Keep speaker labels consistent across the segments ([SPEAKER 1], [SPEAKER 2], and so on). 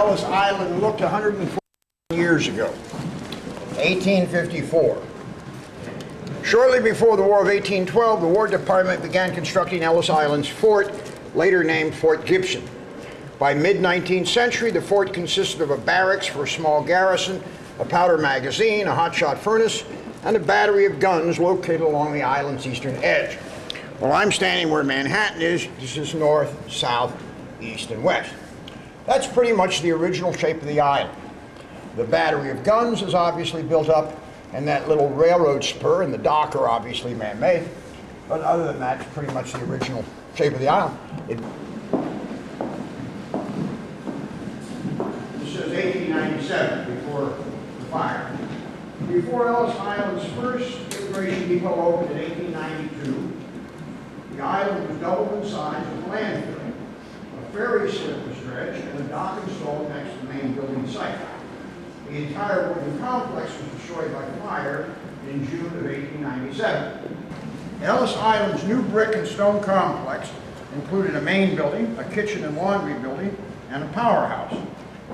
[SPEAKER 1] Ellis Island looked 140 years ago, 1854. Shortly before the War of 1812, the War Department began constructing Ellis Island's fort, later named Fort Gibson. By mid-19th century, the fort consisted of a barracks for a small garrison, a powder magazine, a hotshot furnace, and a battery of guns located along the island's eastern edge. Well, I'm standing where Manhattan is. This is north, south, east, and west. That's pretty much the original shape of the island. The battery of guns is obviously built up, and that little railroad spur and the dock are obviously man-made. But other than that, it's pretty much the original shape of the island. This is 1897, before the fire. Before Ellis Island's first immigration depot opened in 1892, the island was doubled in size with landfill. A ferry slip was dredged and a dock installed next to the main building site. The entire wooden complex was destroyed by fire in June of 1897. Ellis Island's new brick and stone complex included a main building, a kitchen and laundry building, and a powerhouse.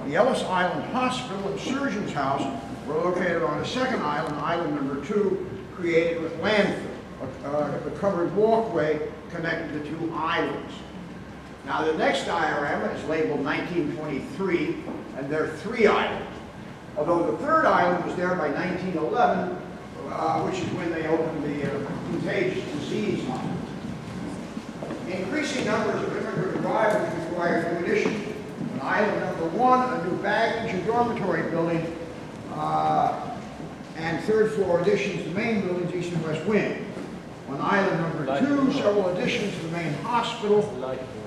[SPEAKER 1] The Ellis Island Hospital and Surgeon's House were located on a second island, island number 2, created with landfill, a covered walkway connected the two islands. Now the next diorama is labeled 1923, and there are 3 islands. Although the third island was there by 1911, which is when they opened the contagious disease line. Increasing numbers of immigrant arrivals required new additions. On island number 1, a new baggage and dormitory building, and third floor additions to the main building's east and west wing. On island number 2, several additions to the main hospital,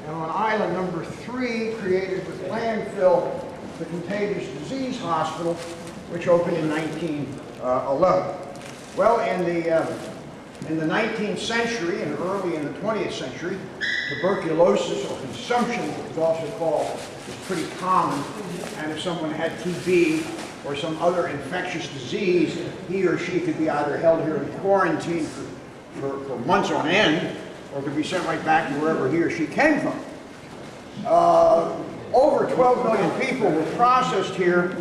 [SPEAKER 1] and on island number 3, created with landfill, the Contagious Disease Hospital, which opened in 1911. Well, in the 19th century and early in the 20th century, tuberculosis or consumption, it was also called, was pretty common. And if someone had TB or some other infectious disease, he or she could be either held here in quarantine for months on end, or could be sent right back to wherever he or she came from. Over 12 million people were processed here.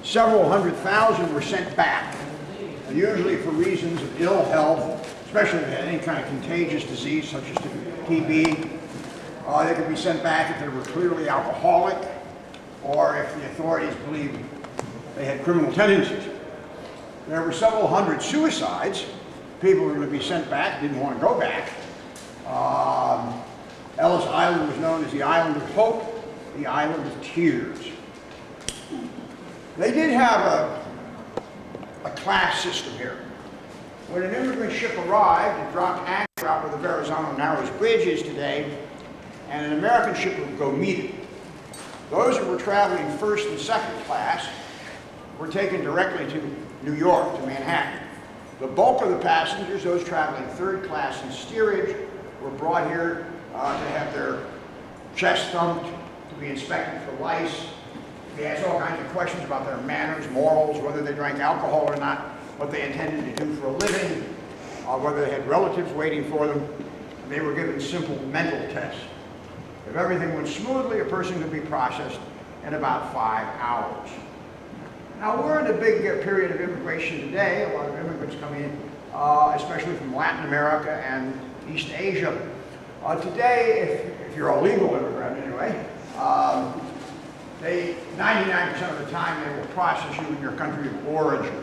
[SPEAKER 1] Several hundred thousand were sent back, usually for reasons of ill health, especially if they had any kind of contagious disease such as TB. They could be sent back if they were clearly alcoholic, or if the authorities believed they had criminal tendencies. There were several hundred suicides. People were going to be sent back, didn't want to go back. Ellis Island was known as the Island of Hope, the Island of Tears. They did have a class system here. When an immigrant ship arrived, it dropped anchor out where the Verrazano Narrows Bridge is today, and an American ship would go meet it. Those that were traveling first and second class were taken directly to New York, to Manhattan. The bulk of the passengers, those traveling third class in steerage, were brought here to have their chest thumped, to be inspected for lice. They asked all kinds of questions about their manners, morals, whether they drank alcohol or not, what they intended to do for a living, whether they had relatives waiting for them. They were given simple mental tests. If everything went smoothly, a person could be processed in about 5 hours. Now, we're in a big period of immigration today. A lot of immigrants come in, especially from Latin America and East Asia. Today, if you're a legal immigrant anyway, 99% of the time they will process you in your country of origin.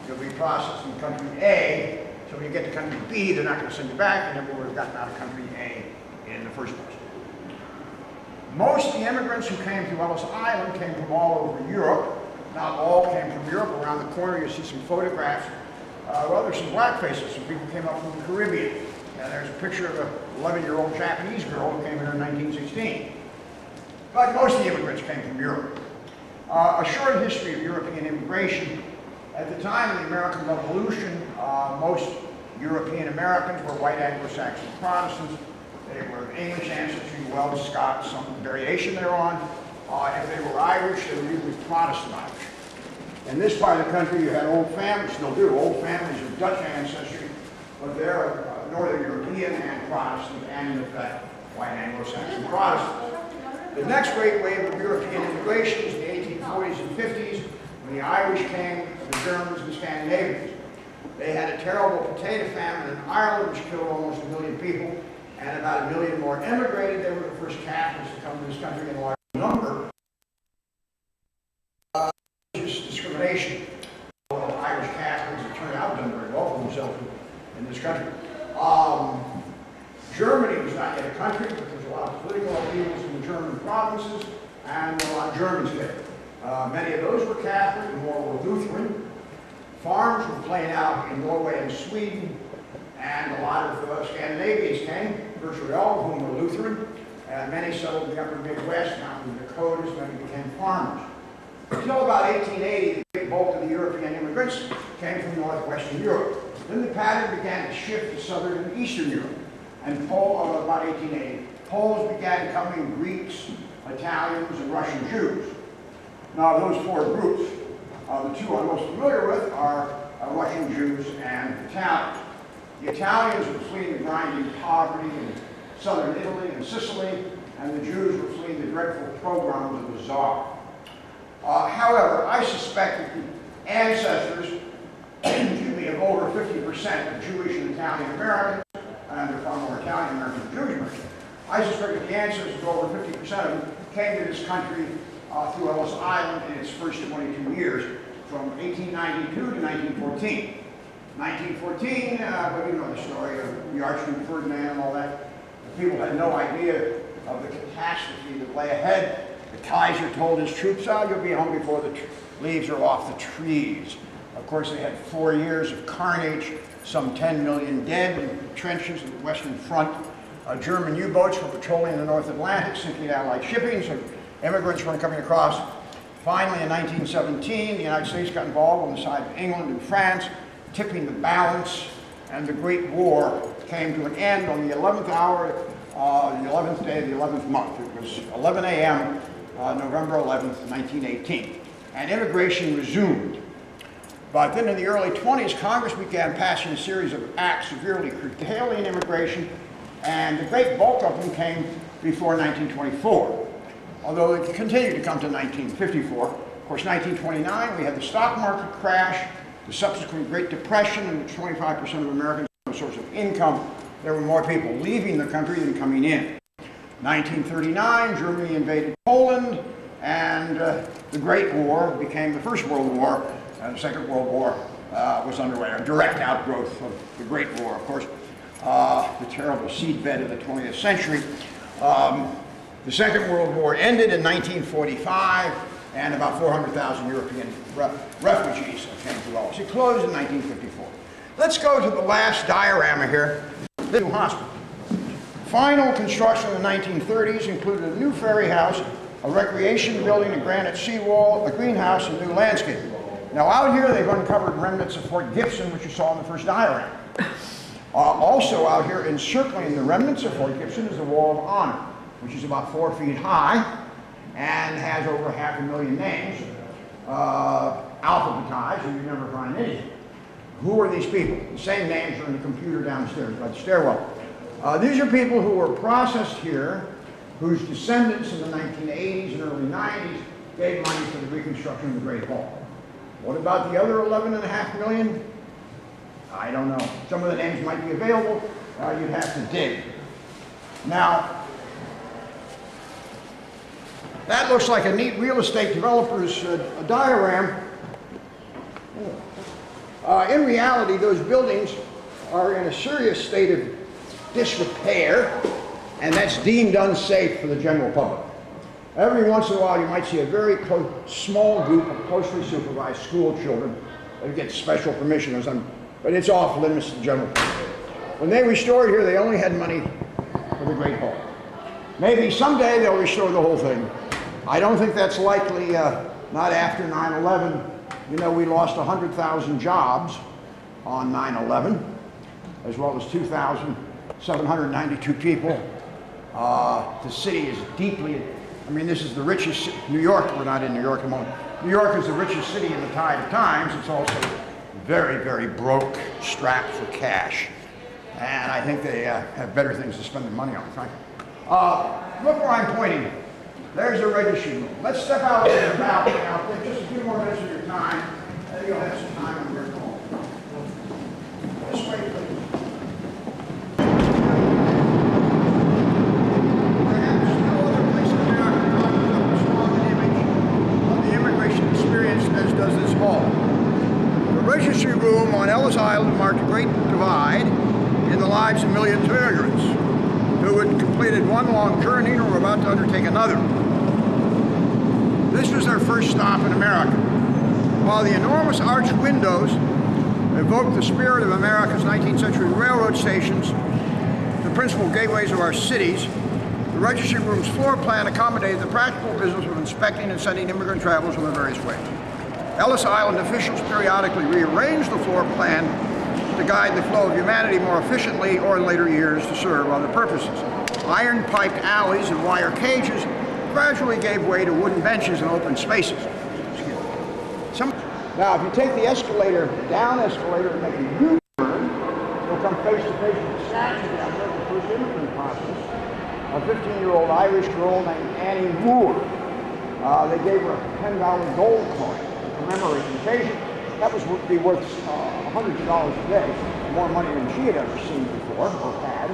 [SPEAKER 1] You'll be processed in country A, so when you get to country B, they're not going to send you back, and never would have gotten out of country A in the first place. Most of the immigrants who came to Ellis Island came from all over Europe. Not all came from Europe. Around the corner you see some photographs. Well, there's some black faces. Some people came up from the Caribbean. And there's a picture of an 11-year-old Japanese girl who came here in 1916. But most of the immigrants came from Europe. A short history of European immigration. At the time of the American Revolution, most European Americans were white Anglo-Saxon Protestants. They were of English ancestry, Welsh, Scots, some variation thereon. If they were Irish, they were usually Protestant Irish. In this part of the country, you had old families, still do, old families of Dutch ancestry, but they're Northern European and Protestant, and in effect, white Anglo-Saxon Protestants. The next great wave of European immigration is the 1840s and 50s, when the Irish came, the Germans, and Scandinavians. They had a terrible potato famine in Ireland, which killed almost 1 million people, and about 1 million more emigrated. They were the first Catholics to come to this country in large number. Just discrimination. Irish Catholics have turned out done very well for themselves in this country. Germany was not yet a country, but there was a lot of political upheavals in the German provinces, and a lot of Germans there. Many of those were Catholic, and more were Lutheran. Farms were playing out in Norway and Sweden, and a lot of Scandinavians came, virtually all of whom were Lutheran. Many settled in the upper Midwest, down in the Dakotas, many became farmers. Until about 1880, the great bulk of the European immigrants came from northwestern Europe. Then the pattern began to shift to southern and eastern Europe. And about 1880, Poles began coming, Greeks, Italians, and Russian Jews. Now, those four groups, the two I'm most familiar with are Russian Jews and Italians. The Italians were fleeing the grinding poverty in southern Italy and Sicily, and the Jews were fleeing the dreadful pogroms of the Tsar. However, I suspect that the ancestors of over 50% of Jewish and Italian Americans, and there are far more Italian Americans than Jewish Americans, I suspect that the ancestors of over 50% of them came to this country through Ellis Island in its first 22 years, from 1892 to 1914. 1914, well, you know the story of the Archduke Ferdinand and all that. The people had no idea of the catastrophe that lay ahead. The Kaiser told his troops, you'll be home before the leaves are off the trees. Of course, they had 4 years of carnage, some 10 million dead in trenches in the Western Front. German U-boats were patrolling the North Atlantic, sinking Allied shipping, so immigrants weren't coming across. Finally, in 1917, the United States got involved on the side of England and France, tipping the balance, and the Great War came to an end on the 11th hour, the 11th day of the 11th month. It was 11 a.m., November 11th, 1918, and immigration resumed. But then in the early 20s, Congress began passing a series of acts severely curtailing immigration, and the great bulk of them came before 1924, although it continued to come to 1954. Of course, 1929, we had the stock market crash, the subsequent Great Depression, in which 25% of Americans had no source of income. There were more people leaving the country than coming in. 1939, Germany invaded Poland, and the Great War became the First World War, and the Second World War was underway, a direct outgrowth of the Great War, of course, the terrible seedbed of the 20th century. The Second World War ended in 1945, and about 400,000 European refugees came to Ellis. It closed in 1954. Let's go to the last diorama here, the new hospital. Final construction in the 1930s included a new ferry house, a recreation building, a granite seawall, a greenhouse, and new landscape. Now out here they've uncovered remnants of Fort Gibson, which you saw in the first diorama. Also out here encircling the remnants of Fort Gibson is the Wall of Honor, which is about 4 feet high and has over 500,000 names, alphabetized, and you never find anything. Who are these people? The same names are in the computer downstairs by the stairwell. These are people who were processed here, whose descendants in the 1980s and early 90s gave money for the reconstruction of the Great Hall. What about the other 11.5 million? I don't know. Some of the names might be available. You'd have to dig. Now, that looks like a neat real estate developer's diagram. In reality, those buildings are in a serious state of disrepair, and that's deemed unsafe for the general public. Every once in a while, you might see a very small group of closely supervised school children that get special permission or something, but it's off limits to the general public. When they restored here, they only had money for the Great Hall. Maybe someday they'll restore the whole thing. I don't think that's likely, not after 9/11. You know, we lost 100,000 jobs on 9/11, as well as 2,792 people. The city is deeply, I mean, this is the richest, New York, we're not in New York at the moment. New York is the richest city in the tide of times. It's also very, very broke, strapped for cash. And I think they have better things to spend their money on, frankly. Look where I'm pointing. There's the registry room. Let's step out into the balcony. I'll take just a few more minutes of your time, and you'll have some time when we're home. This way, please. Perhaps no other place in America conjures up as strong an image of the immigration experience as does this hall. The registry room on Ellis Island marked a great divide in the lives of millions of immigrants who had completed one long journey or were about to undertake another. This was their first stop in America. While the enormous arched windows evoked the spirit of America's 19th century railroad stations, the principal gateways of our cities, the registry room's floor plan accommodated the practical business of inspecting and sending immigrant travelers on their various ways. Ellis Island officials periodically rearranged the floor plan to guide the flow of humanity more efficiently, or in later years to serve other purposes. Iron-piped alleys and wire cages gradually gave way to wooden benches and open spaces. Now, if you take the escalator, down escalator, and make a U-turn, you'll come face to face with the statue down there, the first immigrant process, a 15-year-old Irish girl named Annie Moore. They gave her a $10 gold coin to commemorate the occasion. That would be worth hundreds of dollars a day, more money than she had ever seen before, or had.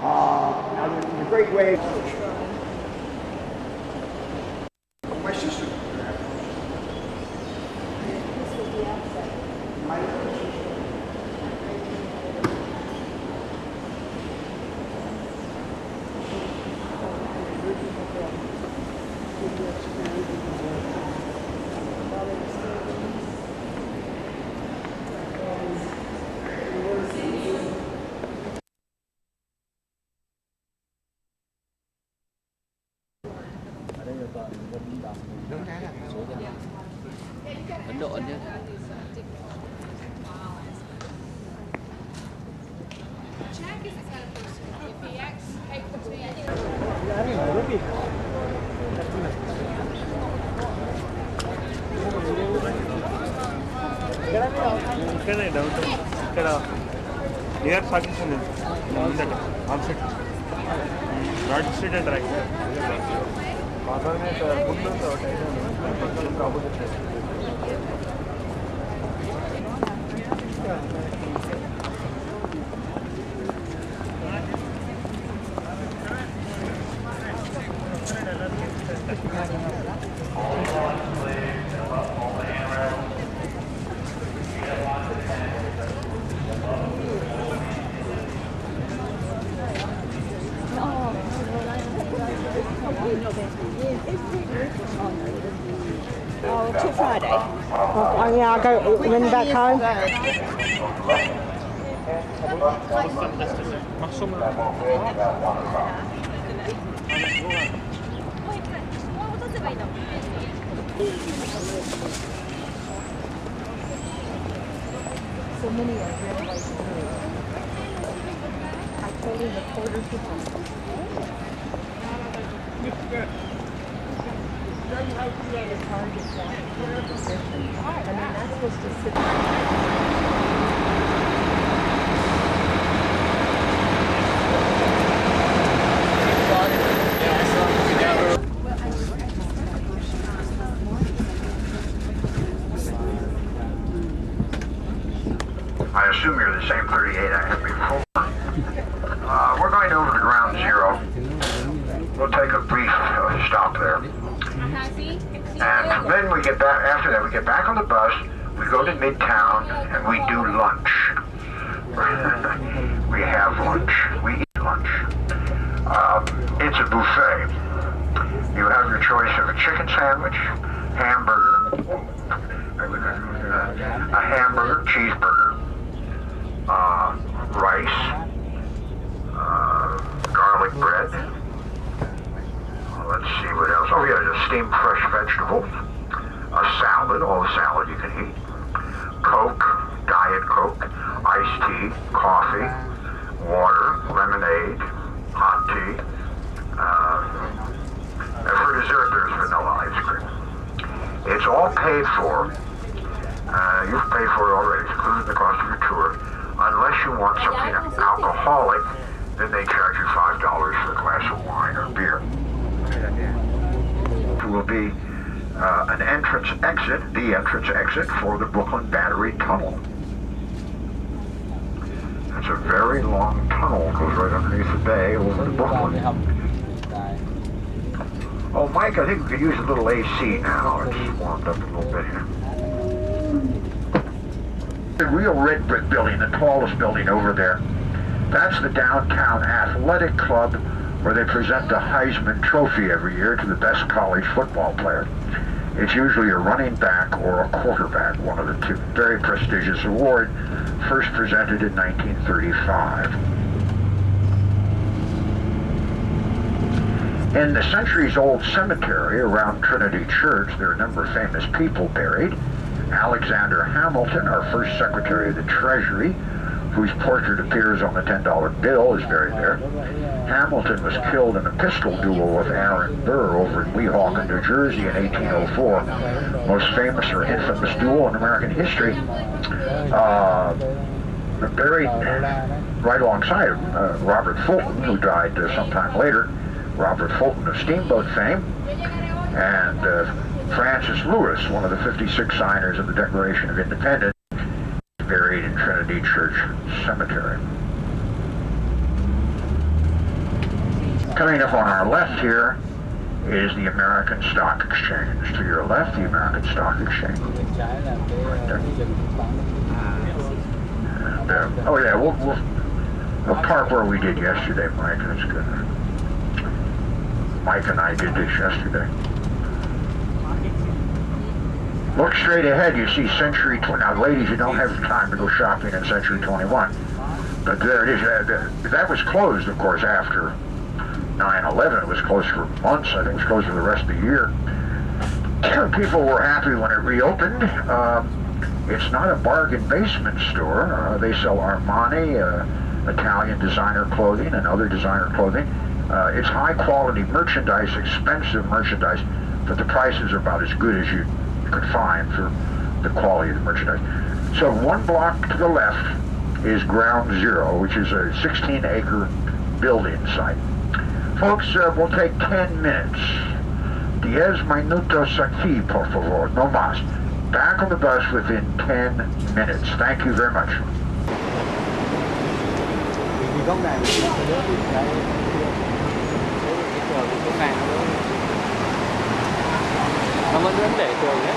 [SPEAKER 1] Now, the great way... My sister.
[SPEAKER 2] Ấn Độ chứ.
[SPEAKER 3] ఇక్కడ near Pakistan ఉందట onset rod street అంటారు actually ముందు opposite
[SPEAKER 4] Oh, till Friday. Oh, yeah, I'll go when back home. So many are really like through. I told him the quarter to it's hard to find position. I mean, that's supposed to sit.
[SPEAKER 1] I assume you're the same 38 I had before. We're going over to ground zero. We'll take a brief stop there. And then we get back, after that, we get back on the bus, we go to Midtown, and we do lunch. We have lunch. We eat lunch. It's a buffet. You have your choice of a chicken sandwich, hamburger, a hamburger, cheeseburger, rice, garlic bread. Let's see what else. Oh yeah, just steamed fresh vegetables, a salad, all the salad you can eat, Coke, Diet Coke, iced tea, coffee, water, lemonade, hot tea. And for dessert, there's vanilla ice cream. It's all paid for. You've paid for it already. It's included in the cost of your tour. Unless you want something alcoholic, then they charge you $5 for a glass of wine or beer.
[SPEAKER 2] will be an entrance exit, the entrance exit for the Brooklyn Battery Tunnel. It's a very long tunnel, goes right underneath the bay over to Brooklyn. Oh, Mike, I think we could use a little AC now. It's warmed up a little bit here. The real red brick building, the tallest building over there, that's the Downtown Athletic Club, where they present the Heisman Trophy every year to the best college football player. It's usually a running back or a quarterback, one of the two. Very prestigious award, first presented in 1935. In the centuries-old cemetery around Trinity Church, there are a number of famous people buried. Alexander Hamilton, our first Secretary of the Treasury, whose portrait appears on the $10 bill, is buried there. Hamilton was killed in a pistol duel with Aaron Burr over in Weehawken, New Jersey in 1804. Most famous or infamous duel in American history. Buried right alongside Robert Fulton, who died sometime later. Robert Fulton of Steamboat fame, and Francis Lewis, one of the 56 signers of the Declaration of Independence, buried in Trinity Church Cemetery. Coming up on our left here is the American Stock Exchange. To your left, the American Stock Exchange. Right there. And, oh yeah, we'll park where we did yesterday, Mike. That's good. Mike and I did this yesterday. Look straight ahead, you see Century 20. Now, ladies, you don't have time to go shopping in Century 21. But there it is. That was closed, of course, after 9/11. It was closed for months. I think it was closed for the rest of the year. People were happy when it reopened. It's not a bargain basement store. They sell Armani, Italian designer clothing, and other designer clothing. It's high-quality merchandise, expensive merchandise, but the prices are about as good as you could find for the quality of the merchandise. So 1 block to the left is Ground Zero, which is a 16-acre building site. Folks, we'll take 10 minutes. 10 minutos aquí, por favor, no más. Back on the bus within 10 minutes. Thank you very much.
[SPEAKER 5] Nó vẫn vẫn để tường đấy.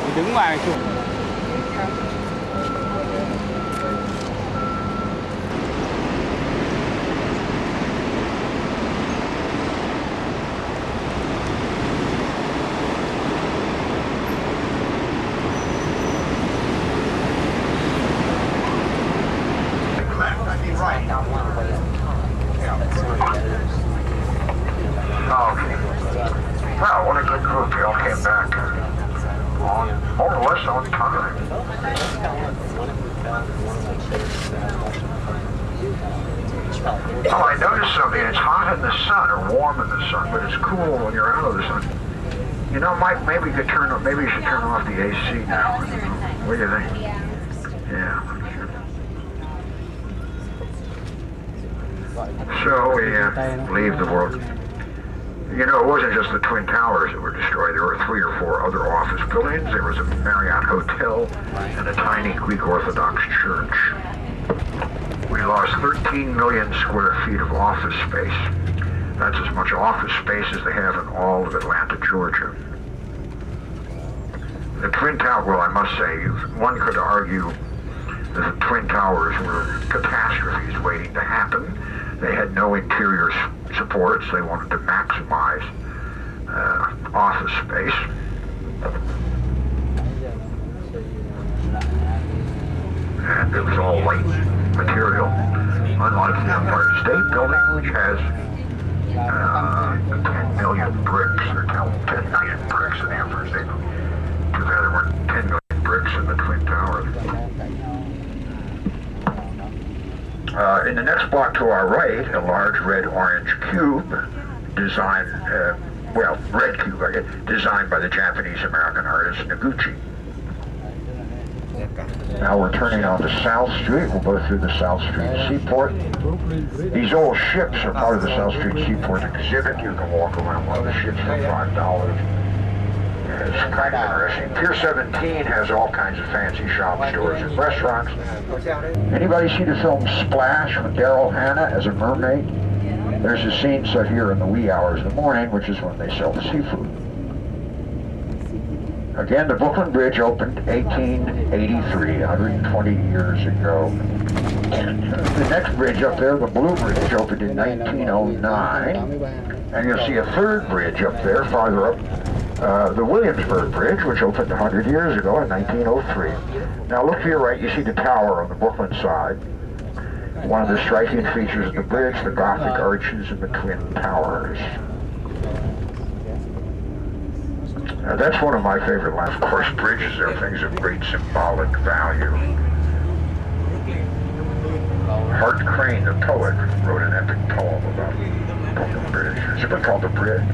[SPEAKER 5] Mình đứng ngoài chụp.
[SPEAKER 2] Wow, what a good group. They all came back on more or less on time. Oh, I noticed something. It's hot in the sun or warm in the sun, but it's cool when you're out of the sun. You know, Mike, maybe you should turn off the AC now. What do you think? Yeah. So we leave the world. You know, it wasn't just the Twin Towers that were destroyed. There were 3 or 4 other office buildings. There was a Marriott Hotel and a tiny Greek Orthodox church. We lost 13 million square feet of office space. That's as much office space as they have in all of Atlanta, Georgia. The Twin Towers, well, I must say, one could argue that the Twin Towers were catastrophes waiting to happen. They had no interior supports. They wanted to maximize office space. And it was all white material, unlike the Empire State Building, which has 10 million bricks, or 10 million bricks in the Empire State Building. Too bad there weren't 10 million bricks in the Twin Towers. In the next block to our right, a large red-orange cube designed, red cube, designed by the Japanese-American artist Noguchi. Now we're turning onto South Street. We'll go through the South Street Seaport. These old ships are part of the South Street Seaport exhibit. You can walk around one of the ships for $5. It's kind of interesting. Pier 17 has all kinds of fancy shop stores and restaurants. Anybody see the film Splash with Daryl Hannah as a mermaid? There's a scene set here in the wee hours of the morning, which is when they sell the seafood. Again, the Brooklyn Bridge opened 1883, 120 years ago. The next bridge up there, the Blue Bridge, opened in 1909. And you'll see a third bridge up there, farther up, the Williamsburg Bridge, which opened 100 years ago in 1903. Now look to your right, you see the tower on the Brooklyn side. One of the striking features of the bridge, the Gothic arches and the twin towers. That's one of my favorite lines. Of course, bridges are things of great symbolic value. Hart Crane, the poet, wrote an epic poem about Brooklyn Bridge. It's a book called The Bridge.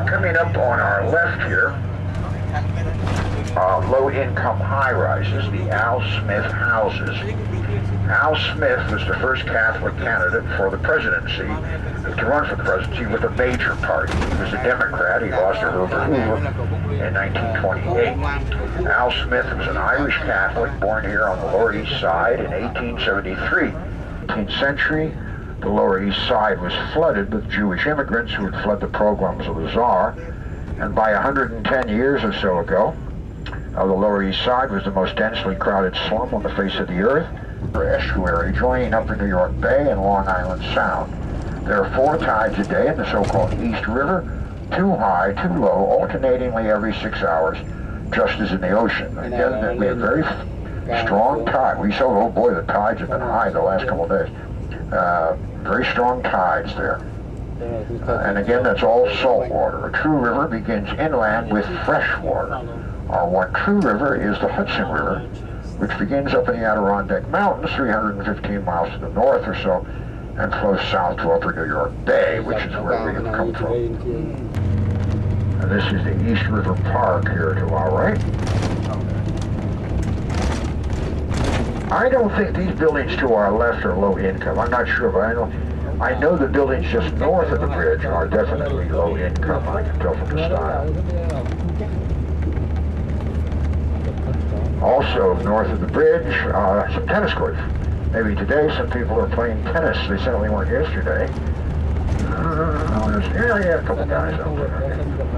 [SPEAKER 2] Coming up on our left here, low-income high-rises, the Al Smith houses. Al Smith was the first Catholic candidate for the presidency, to run for the presidency with a major party. He was a Democrat. He lost to Herbert Hoover in 1928. Al Smith was an Irish Catholic born here on the Lower East Side in 1873. In the 19th century, the Lower East Side was flooded with Jewish immigrants who had fled the pogroms of the Tsar, and by 110 years or so ago, the Lower East Side was the most densely crowded slum on the face of the earth. Estuary joining Upper New York Bay and Long Island Sound. There are 4 tides a day in the so-called East River, 2 high, 2 low, alternatingly every 6 hours, just as in the ocean. Again, we have very strong tide. We saw, oh boy, the tides have been high the last couple of days. Very strong tides there. And again, that's all salt water. A true river begins inland with fresh water. Our one true river is the Hudson River, which begins up in the Adirondack Mountains, 315 miles to the north or so, and flows south to Upper New York Bay, which is where we have come from. And this is the East River Park here to our right. I don't think these buildings to our left are low income. I'm not sure, but I know the buildings just north of the bridge are definitely low income. I can tell from the style. Also, north of the bridge, some tennis courts. Maybe today some people are playing tennis. They certainly weren't yesterday. Yeah, a couple guys out there.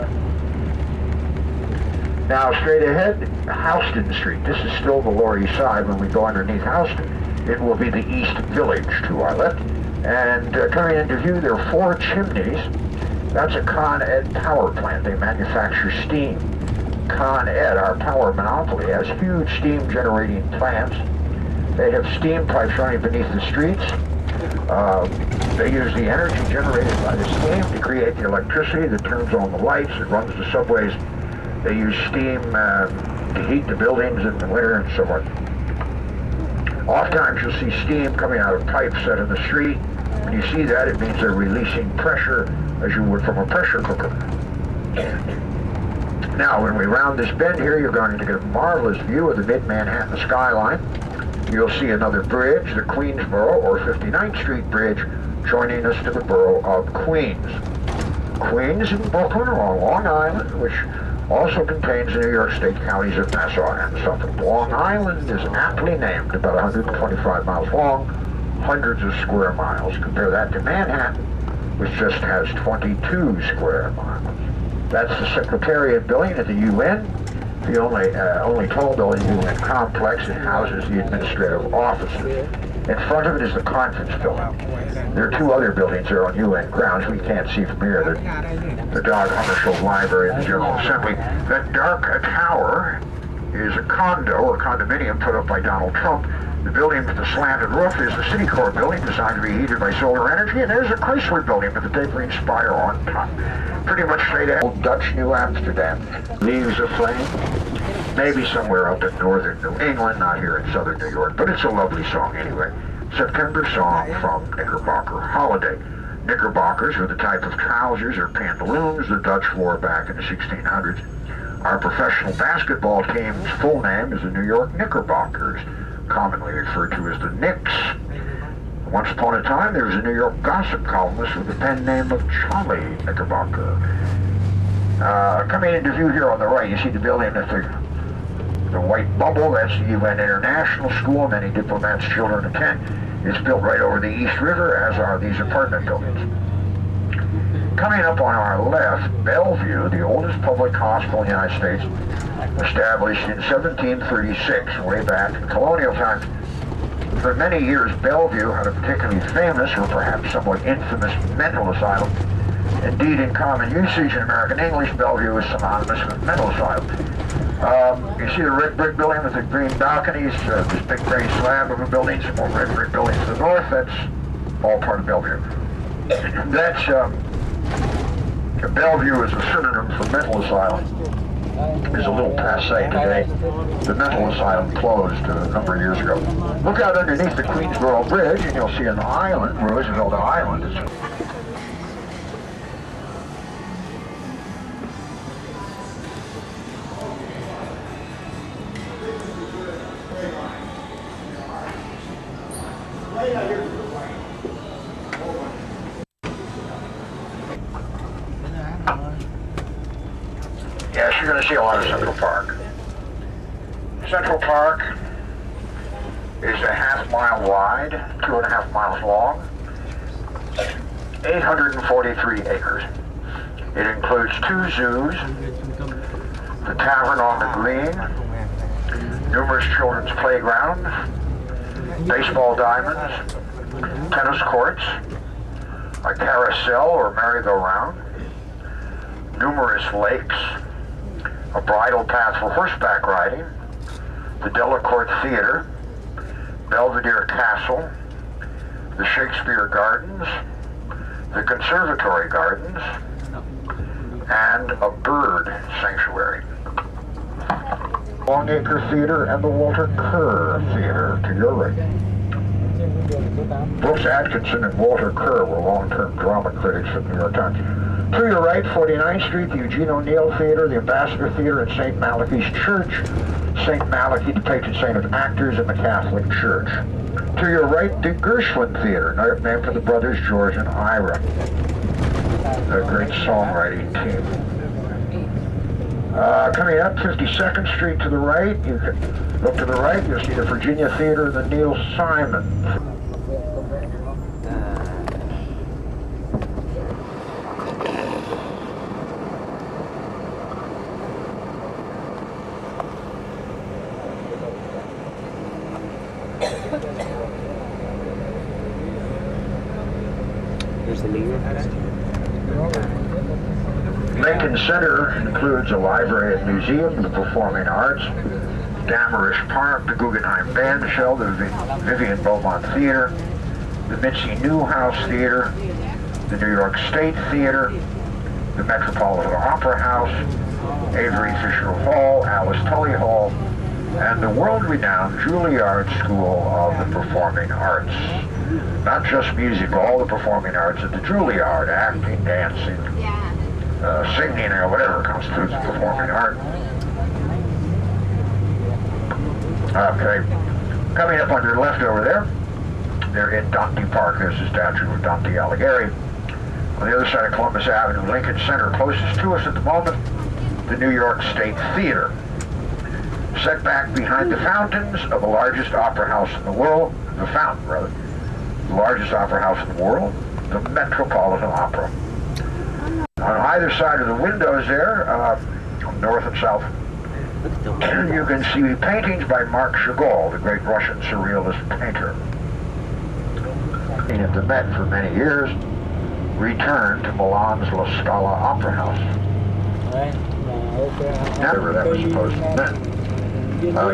[SPEAKER 2] Now, straight ahead, Houston Street. This is still the Lower East Side. When we go underneath Houston, it will be the East Village to our left. And coming into view, there are 4 chimneys. That's a Con Ed power plant. They manufacture steam. Con Ed, our power monopoly, has huge steam generating plants. They have steam pipes running beneath the streets. They use the energy generated by the steam to create the electricity that turns on the lights, it runs the subways. They use steam to heat the buildings in the winter and so on. Oftentimes you'll see steam coming out of pipes set in the street. When you see that, it means they're releasing pressure as you would from a pressure cooker. Now, when we round this bend here, you're going to get a marvelous view of the mid-Manhattan skyline. You'll see another bridge, the Queensboro or 59th Street Bridge, joining us to the borough of Queens. Queens and Brooklyn are on Long Island, which also contains the New York State counties of Nassau and Suffolk. Long Island is aptly named, about 125 miles long, hundreds of square miles. Compare that to Manhattan, which just has 22 square miles. That's the Secretariat building at the UN, the only tall building in the UN complex. It houses the administrative offices. In front of it is the conference building. There are 2 other buildings there on UN grounds we can't see from here. The Dag Hammarskjöld Library and the General Assembly. That dark tower is a condo or condominium put up by Donald Trump. The building with the slanted roof is the City Corps building, designed to be heated by solar energy, and there's a Chrysler building with a tapering spire on top. Pretty much straight ahead. Old Dutch New Amsterdam. Leaves aflame. Maybe somewhere up in northern New England, not here in southern New York, but it's a lovely song anyway. September song from Knickerbocker Holiday. Knickerbockers were the type of trousers or pantaloons the Dutch wore back in the 1600s. Our professional basketball team's full name is the New York Knickerbockers, commonly referred to as the Knicks. Once upon a time, there was a New York gossip columnist with the pen name of Charlie Knickerbocker. Coming into view here on the right, you see the building at the white bubble. That's the UN International School. Many diplomats' children attend. It's built right over the East River, as are these apartment buildings. Coming up on our left, Bellevue, the oldest public hospital in the United States, established in 1736, way back in colonial times. For many years, Bellevue had a particularly famous, or perhaps somewhat infamous, mental asylum. Indeed, in common usage in American English, Bellevue is synonymous with mental asylum. You see the red brick building with the green balconies, this big gray slab of a building, some more red brick buildings to the north. That's all part of Bellevue. That's Bellevue is a synonym for mental asylum. Is a little passé today. The mental asylum closed a number of years ago. Look out underneath the Queensboro Bridge and you'll see an island, Roosevelt Island. Yes, you're going to see a lot of Central Park. Central Park is a half-mile wide, 2.5 miles long, 843 acres. It includes 2 zoos, the Tavern on the Green, numerous children's playgrounds, baseball diamonds, tennis courts, a carousel or merry-go-round, numerous lakes, a bridle path for horseback riding, the Delacorte Theater, Belvedere Castle, the Shakespeare Gardens, the Conservatory Gardens, and a bird sanctuary. Longacre Theater and the Walter Kerr Theater to your right. Brooks Atkinson and Walter Kerr were long-term drama critics at the New York Times. To your right, 49th Street, the Eugene O'Neill Theater, the Ambassador Theater, and St. Malachy's Church. St. Malachy, the patron saint of actors in the Catholic Church. To your right, the Gershwin Theater, named for the brothers George and Ira, a great songwriting team. Coming up, 52nd Street to the right, you can look to the right, you'll see the Virginia Theater and the Neil Simon.
[SPEAKER 5] There's the leader.
[SPEAKER 2] Lincoln Center includes a library and museum, the Performing Arts, Damarish Park, the Guggenheim Bandshell, the Vivian Beaumont Theater, the Mitzi Newhouse Theater, the New York State Theater, the Metropolitan Opera House, Avery Fisher Hall, Alice Tully Hall, and the world-renowned Juilliard School of the Performing Arts. Not just music, all the performing arts at the Juilliard, acting, dancing, singing, or whatever constitutes a performing art. Okay, coming up on your left over there, they're in Dante Park. There's the statue of Dante Alighieri. On the other side of Columbus Avenue, Lincoln Center, closest to us at the moment, the New York State Theater. Set back behind the fountains of the largest opera house in the world, the fountain rather, the largest opera house in the world, the Metropolitan Opera. On either side of the windows there, north and south, you can see paintings by Marc Chagall, the great Russian surrealist painter. At the Met for many years, returned to Milan's La Scala Opera House. Never that was supposed to be meant.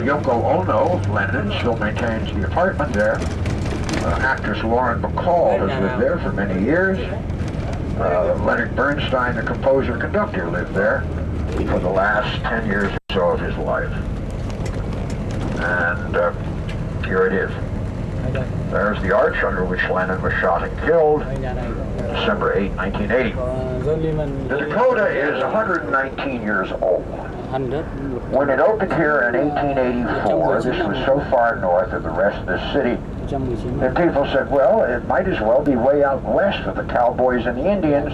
[SPEAKER 2] Yoko Ono, Lennon, still maintains the apartment there. Actress Lauren Bacall has lived there for many years. Leonard Bernstein, the composer-conductor, lived there for the last 10 years or so of his life. And here it is. There's the arch under which Lennon was shot and killed. December 8, 1980.
[SPEAKER 5] Rồi mình
[SPEAKER 2] The Dakota is 119 years old.
[SPEAKER 5] hành đất
[SPEAKER 2] When it opened here in 1884, this was so far north of the rest of the city
[SPEAKER 5] 119
[SPEAKER 2] that people said, well, it might as well be way out west of the cowboys and the Indians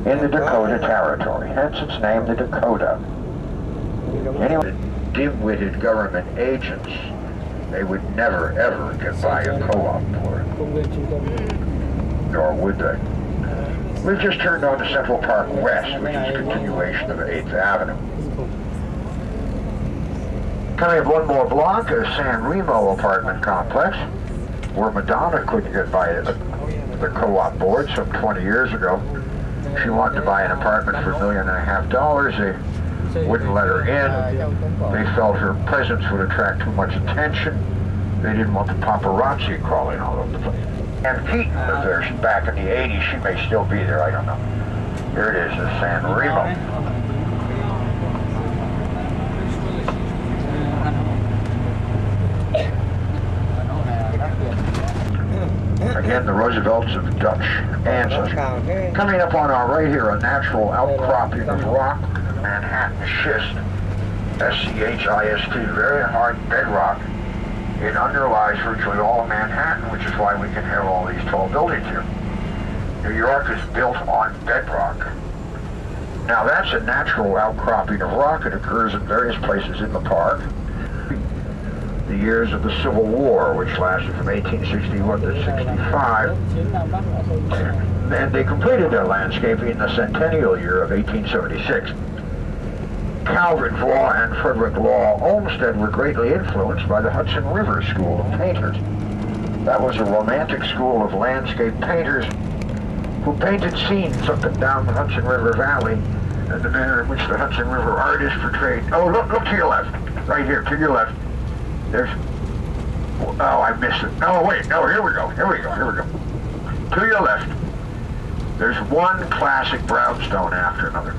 [SPEAKER 2] in the Dakota Territory. Hence its name, the Dakota. Anyway, dim-witted government agents, they would never, ever get by a co-op for it,
[SPEAKER 5] công viên trung tâm.
[SPEAKER 2] nor would they. We've just turned on to Central Park West, which is a continuation of 8th Avenue. Coming up one more block, a San Remo apartment complex, where Madonna couldn't get by the co-op board some 20 years ago. She wanted to buy an apartment for $1.5 million. They wouldn't let her in. They felt her presence would attract too much attention. They didn't want the paparazzi crawling all over the place. And Keaton was there back in the 80s. She may still be there, I don't know. Here it is, the San Remo. Again, the Roosevelts of Dutch ancestry. Coming up on our right here, a natural outcropping of rock, Manhattan schist, S-C-H-I-S-T, very hard bedrock. It underlies virtually all of Manhattan, which is why we can have all these tall buildings here. New York is built on bedrock. Now that's a natural outcropping of rock. It occurs in various places in the park. The years of the Civil War, which lasted from 1861 to 65, and they completed their landscaping in the centennial year of 1876. Calvin Vaughan and Frederick Law Olmsted were greatly influenced by the Hudson River School of Painters. That was a romantic school of landscape painters who painted scenes up and down the Hudson River Valley and the manner in which the Hudson River artists portrayed. Oh, look to your left, right here, to your left. There's, oh, I missed it. Oh, wait, no, here we go. To your left, there's one classic brownstone after another.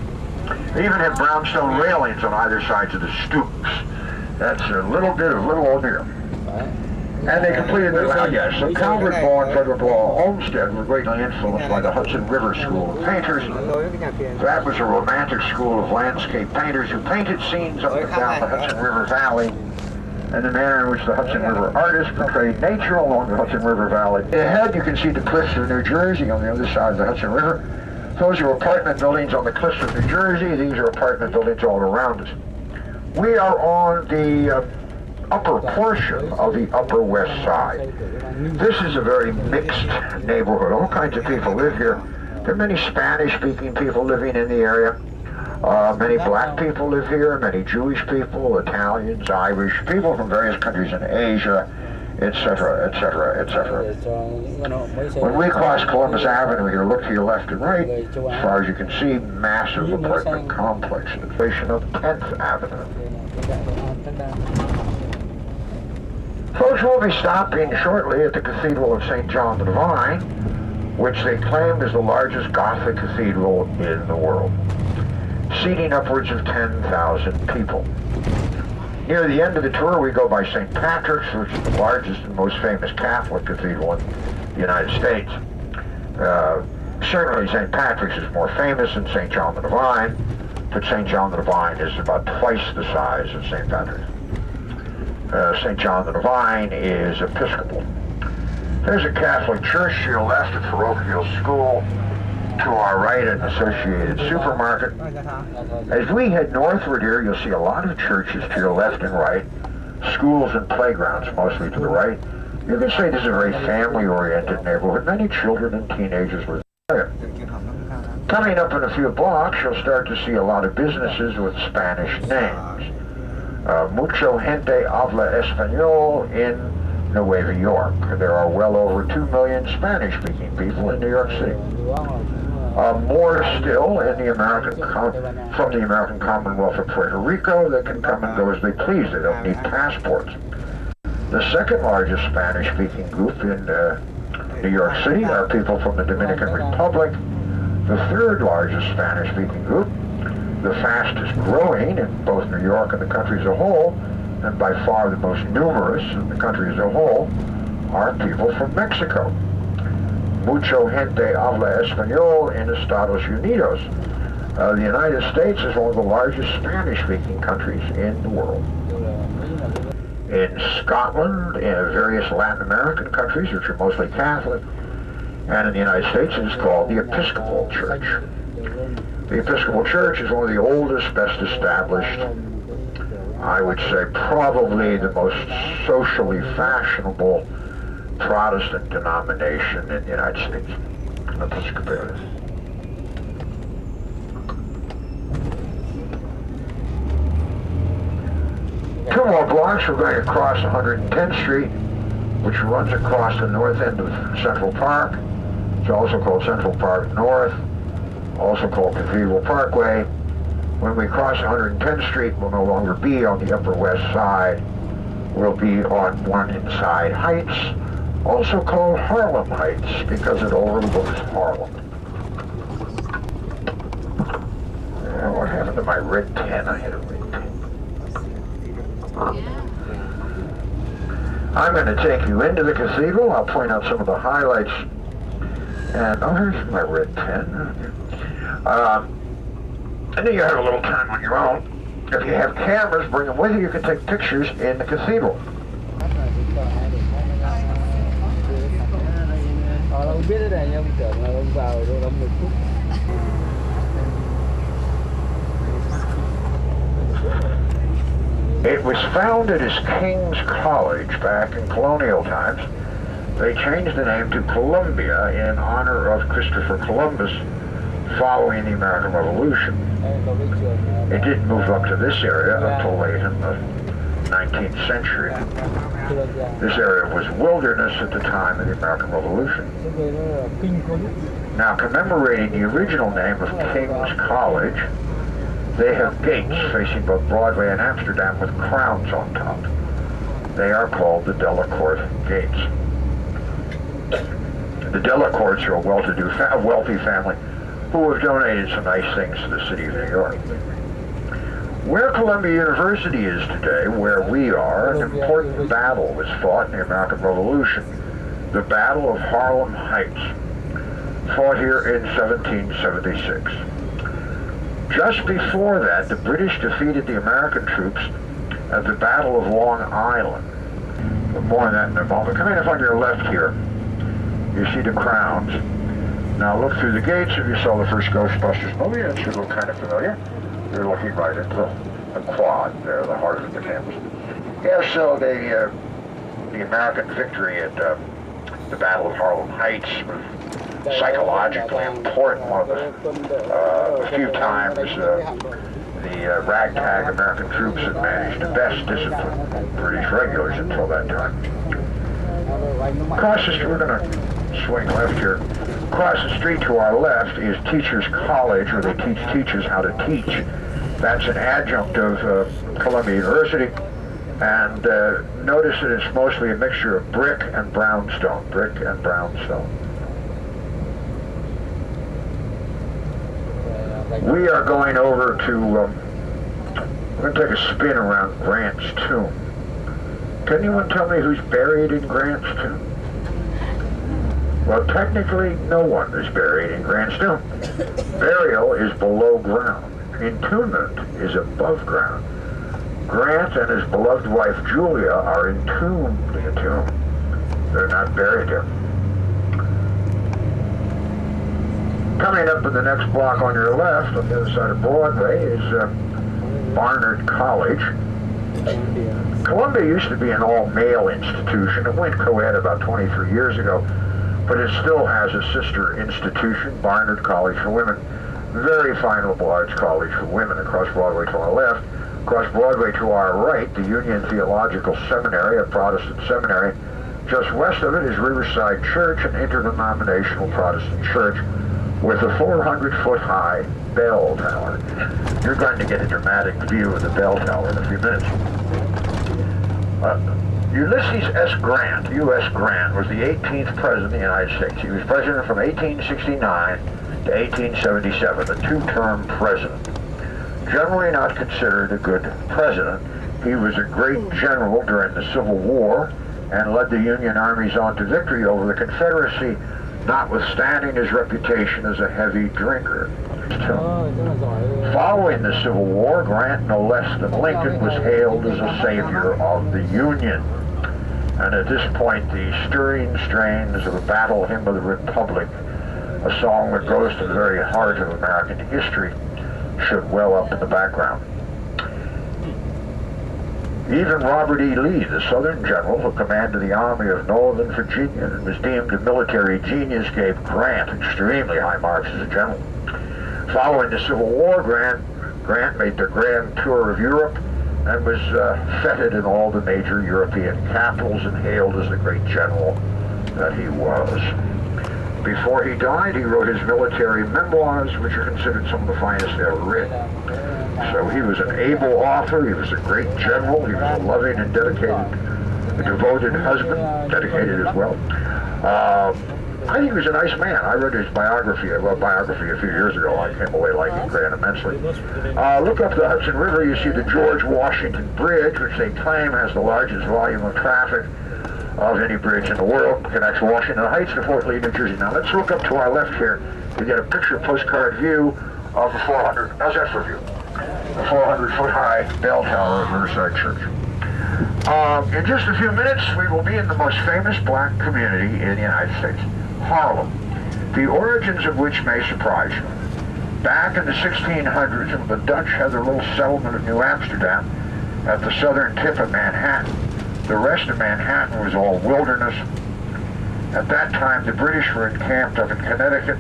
[SPEAKER 2] They even have brownstone railings on either sides of the stoops. That's a little bit of little old here. And they completed their land, yes. So Calvin Vaughan and Frederick Law Olmsted were greatly influenced by the Hudson River School of Painters. That was a romantic school of landscape painters who painted scenes up and down the Hudson River Valley and the manner in which the Hudson River artists portrayed nature along the Hudson River Valley. Ahead you can see the cliffs of New Jersey on the other side of the Hudson River. Those are apartment buildings on the cliffs of New Jersey. These are apartment buildings all around us. We are on the upper portion of the Upper West Side. This is a very mixed neighborhood. All kinds of people live here. There are many Spanish-speaking people living in the area. Many black people live here, many Jewish people, Italians, Irish, people from various countries in Asia, etc., etc., etc. When we cross Columbus Avenue here, look to your left and right. As far as you can see, massive apartment complexes. Station of 10th Avenue. Folks will be stopping shortly at the Cathedral of St. John the Divine, which they claim is the largest Gothic cathedral in the world, seating upwards of 10,000 people. Near the end of the tour, we go by St. Patrick's, which is the largest and most famous Catholic cathedral in the United States. Certainly St. Patrick's is more famous than St. John the Divine, but St. John the Divine is about twice the size of St. Patrick's. St. John the Divine is Episcopal. There's a Catholic church to your left at Parochial School. To our right, an Associated Supermarket. As we head northward here, you'll see a lot of churches to your left and right, schools and playgrounds mostly to the right. You can say this is a very family-oriented neighborhood. Many children and teenagers were there. Coming up in a few blocks, you'll start to see a lot of businesses with Spanish names. Mucho gente habla español in Nueva York. There are well over 2 million Spanish-speaking people in New York City. More still in the from the American Commonwealth of Puerto Rico that can come and go as they please. They don't need passports. The second largest Spanish-speaking group in New York City are people from the Dominican Republic. The third largest Spanish-speaking group, the fastest growing in both New York and the country as a whole, and by far the most numerous in the country as a whole, are people from Mexico. mucho gente habla español en Estados Unidos. The United States is one of the largest Spanish-speaking countries in the world. In Scotland, in various Latin American countries, which are mostly Catholic, and in the United States, it is called the Episcopal Church. The Episcopal Church is one of the oldest, best established, I would say probably the most socially fashionable Protestant denomination in the United States. Episcopalian. 2 more blocks, we're going to cross 110th Street, which runs across the north end of Central Park. It's also called Central Park North, also called Cathedral Parkway. When we cross 110th Street, we'll no longer be on the Upper West Side. We'll be on One Inside Heights, also called Harlem Heights, because it overlooks Harlem. What happened to my red pen? I had a red pen. I'm going to take you into the cathedral. I'll point out some of the highlights. And, oh, here's my red pen. And then you have a little time on your own. If you have cameras, bring them with you. You can take pictures in the cathedral.
[SPEAKER 5] Ông biết thế này, ông tưởng là ông vào đâu đó 10 phút.
[SPEAKER 2] It was founded as King's College back in colonial times. They changed the name to Columbia in honor of Christopher Columbus following the American Revolution. It didn't move up to this area until late in the 19th century. This area was wilderness at the time of the American Revolution. Now, commemorating the original name of King's College, they have gates facing both Broadway and Amsterdam with crowns on top. They are called the Delacorte Gates. The Delacortes are a well-to-do, wealthy family who have donated some nice things to the city of New York. Where Columbia University is today, where we are, an important battle was fought in the American Revolution. The Battle of Harlem Heights, fought here in 1776. Just before that, the British defeated the American troops at the Battle of Long Island. But more on that in a moment. Coming up on your left here, you see the crowns. Now look through the gates. If you saw the first Ghostbusters movie, that should look kind of familiar. You're looking right into the quad there, the heart of the campus. Yeah, so the American victory at the Battle of Harlem Heights was psychologically important. One of the few times the ragtag American troops had managed to best discipline British regulars until that time. Across the street, we're going to swing left here. Across the street to our left is Teachers College, where they teach teachers how to teach. That's an adjunct of Columbia University. And notice that it's mostly a mixture of brick and brownstone. Brick and brownstone. We are going over to, we're going to take a spin around Grant's tomb. Can anyone tell me who's buried in Grant's tomb? Well, technically, no one is buried in Grant's tomb. Burial is below ground. Entombment is above ground. Grant and his beloved wife Julia are entombed in a tomb. They're not buried there. Coming up in the next block on your left, on the other side of Broadway, is Barnard College. Columbia used to be an all-male institution. It went co-ed about 23 years ago, but it still has a sister institution, Barnard College for Women. Very fine liberal arts college for women across Broadway to our left. Across Broadway to our right, the Union Theological Seminary, a Protestant seminary. Just west of it is Riverside Church, an interdenominational Protestant church with a 400-foot-high bell tower. You're going to get a dramatic view of the bell tower in a few minutes. Ulysses S. Grant, U.S. Grant, was the 18th president of the United States. He was president from 1869 to 1877, a two-term president. Generally not considered a good president. He was a great general during the Civil War and led the Union armies on to victory over the Confederacy notwithstanding his reputation as a heavy drinker.
[SPEAKER 5] Rất là giỏi.
[SPEAKER 2] Following the Civil War, Grant, no less than Lincoln, was hailed as a savior of the Union. And at this point, the stirring strains of a battle hymn of the Republic, a song that goes to the very heart of American history, should well up in the background. Even Robert E. Lee, the Southern general who commanded the Army of Northern Virginia and was deemed a military genius, gave Grant extremely high marks as a general. Following the Civil War, Grant made the grand tour of Europe and was feted in all the major European capitals and hailed as the great general that he was. Before he died, he wrote his military memoirs, which are considered some of the finest ever written. So he was an able author, he was a great general, he was a loving and dedicated, a devoted husband, dedicated as well. I think he was a nice man. I read his biography a few years ago. I came away liking Grant immensely. Look up the Hudson River, you see the George Washington Bridge, which they claim has the largest volume of traffic of any bridge in the world. Connects Washington Heights to Fort Lee, New Jersey. Now let's look up to our left here. We get a picture postcard view of the 400, how's that for view? The 400-foot high bell tower of Riverside Church. In just a few minutes, we will be in the most famous black community in the United States, Harlem, the origins of which may surprise you. Back in the 1600s, when the Dutch had their little settlement of New Amsterdam at the southern tip of Manhattan, the rest of Manhattan was all wilderness. At that time, the British were encamped up in Connecticut.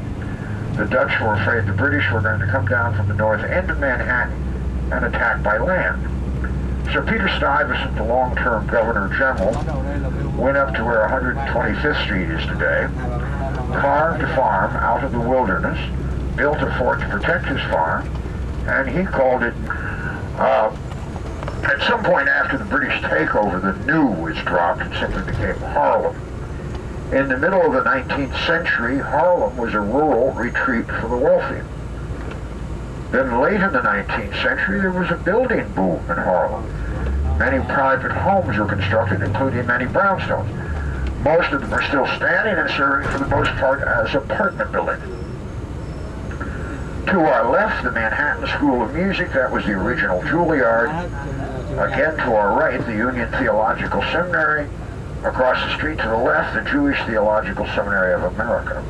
[SPEAKER 2] The Dutch were afraid the British were going to come down from the north end of Manhattan and attack by land. So Peter Stuyvesant, the long-term Governor General, went up to where 125th Street is today, carved a farm out of the wilderness, built a fort to protect his farm, and he called it, at some point after the British takeover, the "new" was dropped and simply became Harlem. In the middle of the 19th century, Harlem was a rural retreat for the wealthy. Then late in the 19th century, there was a building boom in Harlem. Many private homes were constructed, including many brownstones. Most of them are still standing and serving for the most part as apartment buildings. To our left, the Manhattan School of Music, that was the original Juilliard. Again, to our right, the Union Theological Seminary. Across the street to the left, the Jewish Theological Seminary of America.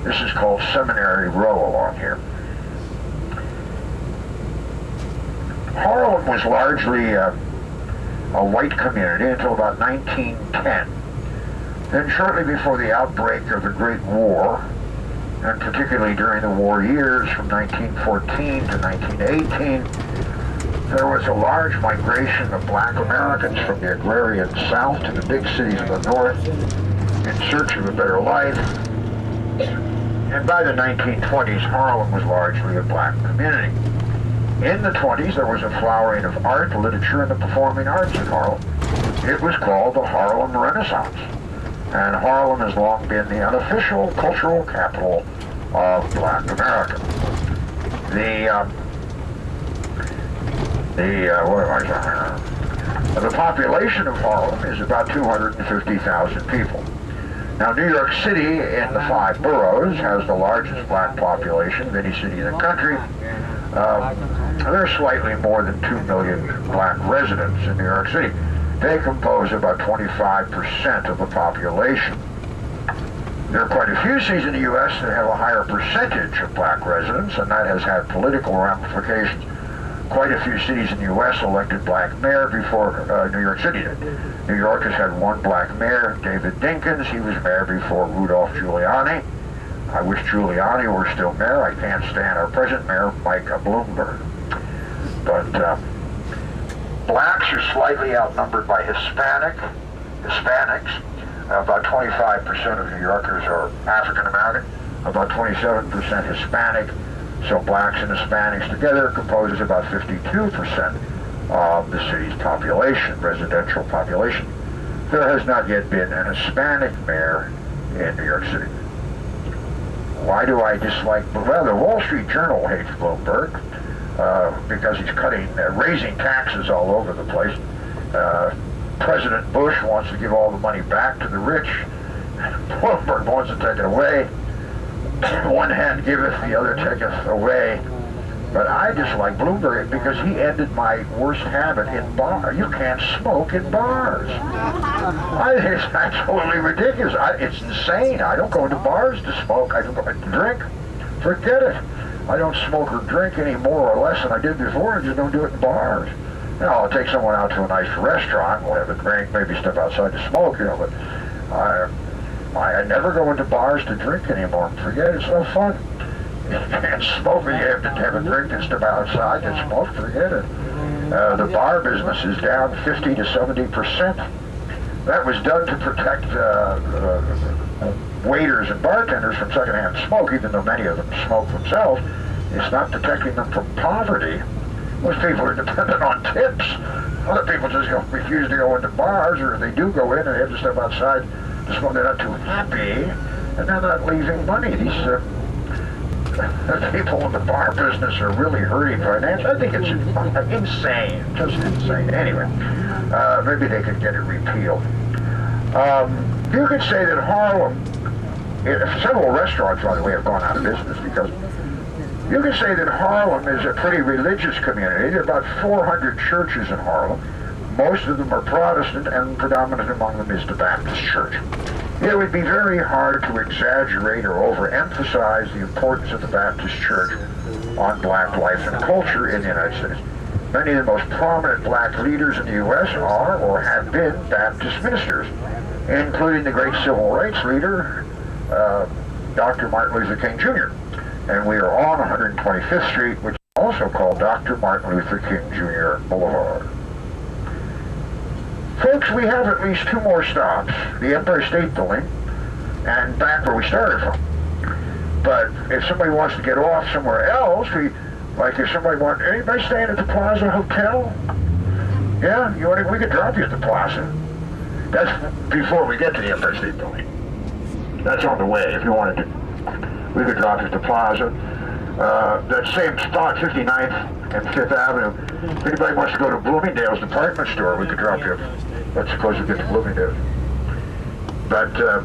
[SPEAKER 2] This is called Seminary Row along here. Harlem was largely a white community until about 1910. Then shortly before the outbreak of the Great War, and particularly during the war years from 1914 to 1918, there was a large migration of black Americans from the agrarian South to the big cities of the North in search of a better life. And by the 1920s, Harlem was largely a black community. In the 20s, there was a flowering of art, literature, and the performing arts in Harlem. It was called the Harlem Renaissance. And Harlem has long been the unofficial cultural capital of black America. The population of Harlem is about 250,000 people. Now, New York City, in the 5 boroughs, has the largest black population of any city in the country. There's slightly more than 2 million black residents in New York City. They compose about 25% of the population. There are quite a few cities in the U.S. that have a higher percentage of black residents, and that has had political ramifications. Quite a few cities in the U.S. elected black mayor before New York City did. New York has had one black mayor, David Dinkins. He was mayor before Rudolph Giuliani. I wish Giuliani were still mayor. I can't stand our present mayor, Mike Bloomberg. But blacks are slightly outnumbered by Hispanics. About 25% of New Yorkers are African American, about 27% Hispanic. So blacks and Hispanics together composes about 52% of the city's population, residential population. There has not yet been an Hispanic mayor in New York City. Why do I dislike, well, the Wall Street Journal hates Bloomberg because he's raising taxes all over the place. President Bush wants to give all the money back to the rich. Bloomberg wants to take it away. One hand giveth, the other taketh away. But I dislike Bloomberg because he ended my worst habit in bars. You can't smoke in bars. I think it's absolutely ridiculous. It's insane. I don't go into bars to smoke. I don't go to drink. Forget it. I don't smoke or drink any more or less than I did before. I just don't do it in bars. You know, I'll take someone out to a nice restaurant, we'll have a drink, maybe step outside to smoke, you know, but I never go into bars to drink anymore. Forget it, it's no fun. You can't smoke, you have to have a drink and step outside and smoke, forget it. The bar business is down 50 to 70%. That was done to protect waiters and bartenders from secondhand smoke, even though many of them smoke themselves. It's not protecting them from poverty. Most people are dependent on tips. Other people just refuse to go into bars, or if they do go in and they have to step outside to smoke, they're not too happy, and they're not leaving money. These the people in the bar business are really hurting financially. I think it's insane, just insane. Anyway, maybe they could get it repealed. You could say that Harlem, several restaurants, by the way, have gone out of business because you could say that Harlem is a pretty religious community. There are about 400 churches in Harlem. Most of them are Protestant, and predominant among them is the Baptist Church. It would be very hard to exaggerate or overemphasize the importance of the Baptist Church on black life and culture in the United States. Many of the most prominent black leaders in the U.S. are or have been Baptist ministers, including the great civil rights leader, Dr. Martin Luther King Jr. And we are on 125th Street, which is also called Dr. Martin Luther King Jr. Boulevard. Folks, we have at least two more stops, the Empire State Building and back where we started from. But if somebody wants to get off somewhere else, like if somebody anybody staying at the Plaza Hotel? Yeah, we could drop you at the Plaza. That's before we get to the Empire State Building. That's on the way, if you wanted to. We could drop you at the Plaza. That same spot, 59th and 5th Avenue. If anybody wants to go to Bloomingdale's department store, we could drop you. Let's suppose we get to Bloomingdale's. But the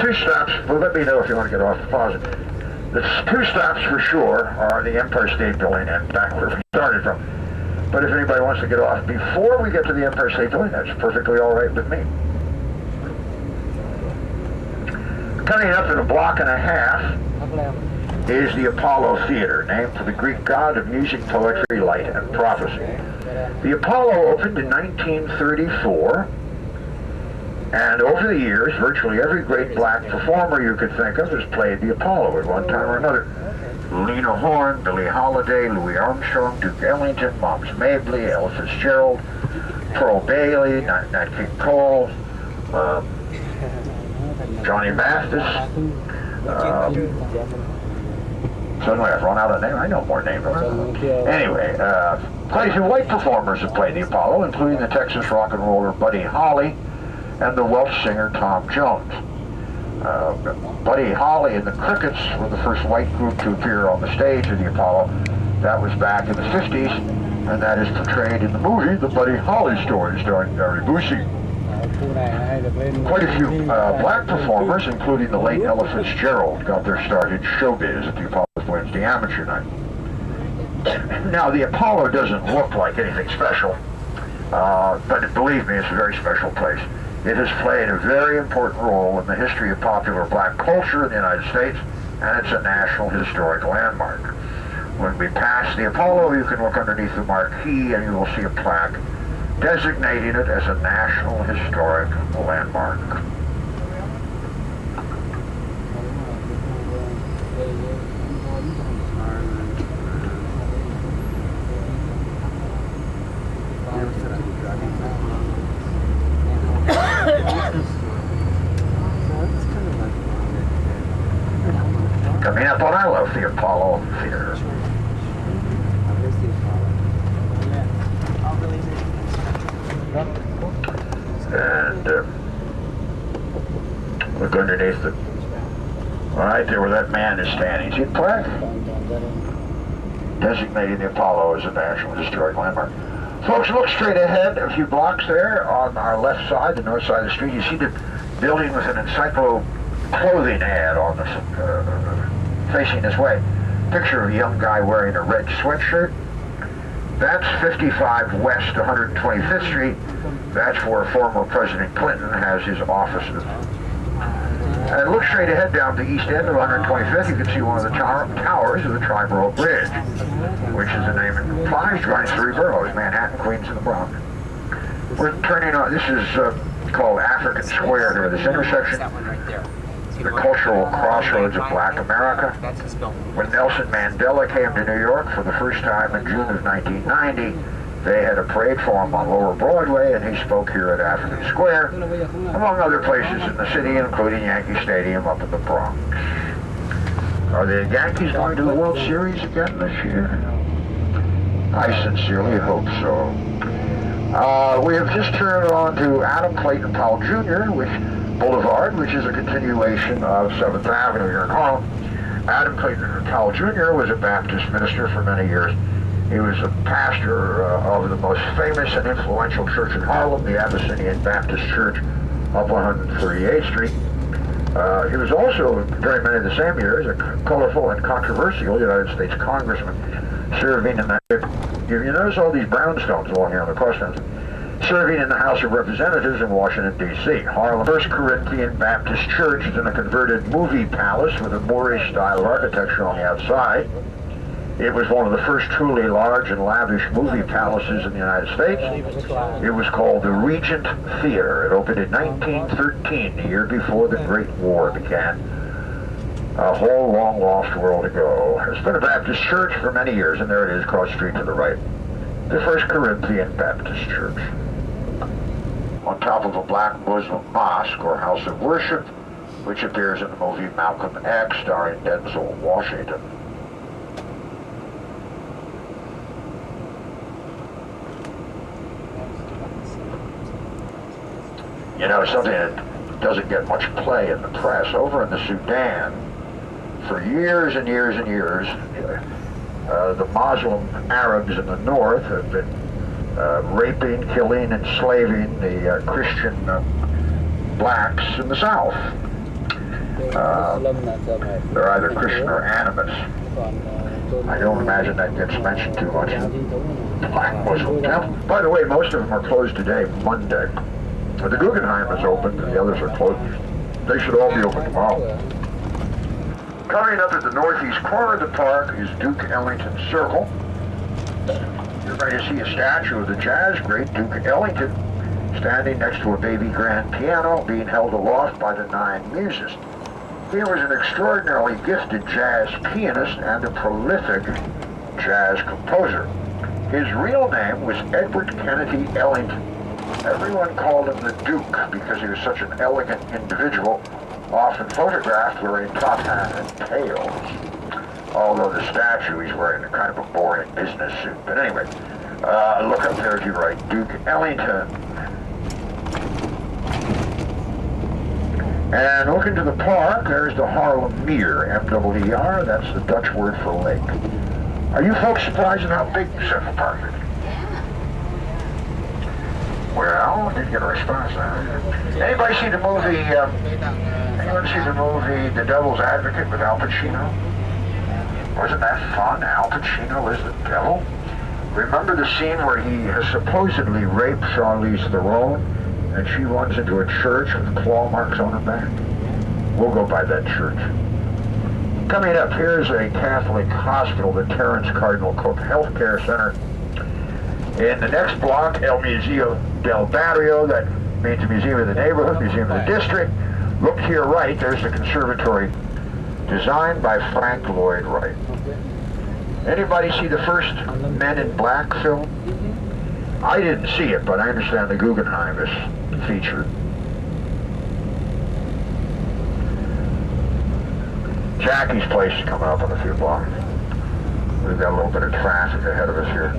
[SPEAKER 2] two stops, well, let me know if you want to get off the Plaza. The two stops for sure are the Empire State Building and back where we started from. But if anybody wants to get off before we get to the Empire State Building, that's perfectly all right with me. Coming up in a block and a half is the Apollo Theater, named for the Greek god of music, poetry, light, and prophecy. The Apollo opened in 1934, and over the years, virtually every great black performer you could think of has played the Apollo at one time or another. Lena Horne, Billie Holiday, Louis Armstrong, Duke Ellington, Moms Mabley, Ella Fitzgerald, Pearl Bailey, Nat King Cole, Johnny Mathis. Suddenly I've run out of names. I know more names. Anyway, quite a few white performers have played the Apollo, including the Texas rock and roller Buddy Holly and the Welsh singer Tom Jones. Buddy Holly and the Crickets were the first white group to appear on the stage of the Apollo. That was back in the 50s, and that is portrayed in the movie The Buddy Holly Story, starring Gary Busey. Quite a few black performers, including the late Ella Fitzgerald, got their start in showbiz at the Apollo's Wednesday Amateur Night. Now, the Apollo doesn't look like anything special, but believe me, it's a very special place. It has played a very important role in the history of popular black culture in the United States, and it's a National Historic Landmark. When we pass the Apollo, you can look underneath the marquee and you will see a plaque designating it as a National Historic Landmark. Coming up on I Love the Apollo Theater. And look underneath the, right there where that man is standing. See the plaque? Designating the Apollo as a National Historic Landmark. Folks, look straight ahead a few blocks there on our left side, the north side of the street. You see the building with an clothing ad on the facing this way. Picture of a young guy wearing a red sweatshirt. That's 55 West 125th Street. That's where former President Clinton has his offices. And look straight ahead down the east end of 125th. You can see one of the towers of the Triborough Bridge, which is the name it implies, joins three boroughs, Manhattan, Queens, and the Bronx. We're turning on, this is called African Square here, this intersection, the cultural crossroads of Black America. When Nelson Mandela came to New York for the first time in June of 1990, they had a parade for him on Lower Broadway, and he spoke here at African Square, among other places in the city, including Yankee Stadium up in the Bronx. Are the Yankees going to the World Series again this year? I sincerely hope so. We have just turned on to Adam Clayton Powell Jr., Boulevard, which is a continuation of 7th Avenue here in Harlem. Adam Clayton Powell Jr. was a Baptist minister for many years. He was a pastor of the most famous and influential church in Harlem, the Abyssinian Baptist Church up 138th Street. He was also, during many of the same years, a colorful and controversial United States congressman, serving in the... You notice all these brownstones along here on the crossroads, serving in the House of Representatives in Washington, D.C. Harlem First Corinthian Baptist Church is in a converted movie palace with a Moorish style of architecture on the outside. It was one of the first truly large and lavish movie palaces in the United States. It was called the Regent Theater. It opened in 1913, the year before the Great War began. A whole long lost world ago. It's been a Baptist church for many years, and there it is, across the street to the right. The First Corinthian Baptist Church. On top of a black Muslim mosque or house of worship, which appears in the movie Malcolm X, starring Denzel Washington. You know, something that doesn't get much play in the press, over in the Sudan, for years and years and years, the Muslim Arabs in the north have been raping, killing, enslaving the Christian blacks in the south. They're either Christian or animist. I don't imagine that gets mentioned too much. Black Muslim temple. By the way, most of them are closed today, Monday. The Guggenheim is open, and the others are closed. They should all be open tomorrow. Coming up at the northeast corner of the park is Duke Ellington Circle. You're going to see a statue of the jazz great Duke Ellington standing next to a baby grand piano being held aloft by the 9 Muses. He was an extraordinarily gifted jazz pianist and a prolific jazz composer. His real name was Edward Kennedy Ellington. Everyone called him the Duke because he was such an elegant individual, often photographed wearing top hat and tails. Although the statue, he's wearing a kind of a boring business suit. But anyway, look up there as you write, Duke Ellington. And look into the park, there's the Harlem Meer, M-E-E-R, that's the Dutch word for lake. Are you folks surprised at how big Central Park is? Well, didn't get a response now. Anybody see the movie, anyone see the movie The Devil's Advocate with Al Pacino? Wasn't that fun? Al Pacino is the devil. Remember the scene where he has supposedly raped Charlize Theron and she runs into a church with claw marks on her back? We'll go by that church. Coming up, here's a Catholic hospital, the Terence Cardinal Cook Healthcare Center. In the next block, El Museo del Barrio, that means the Museum of the Neighborhood, Museum of the District. Look to your right, there's the conservatory designed by Frank Lloyd Wright. Anybody see the first Men in Black film? I didn't see it, but I understand the Guggenheim is featured. Jackie's Place is coming up in a few blocks. We've got a little bit of traffic ahead of us here.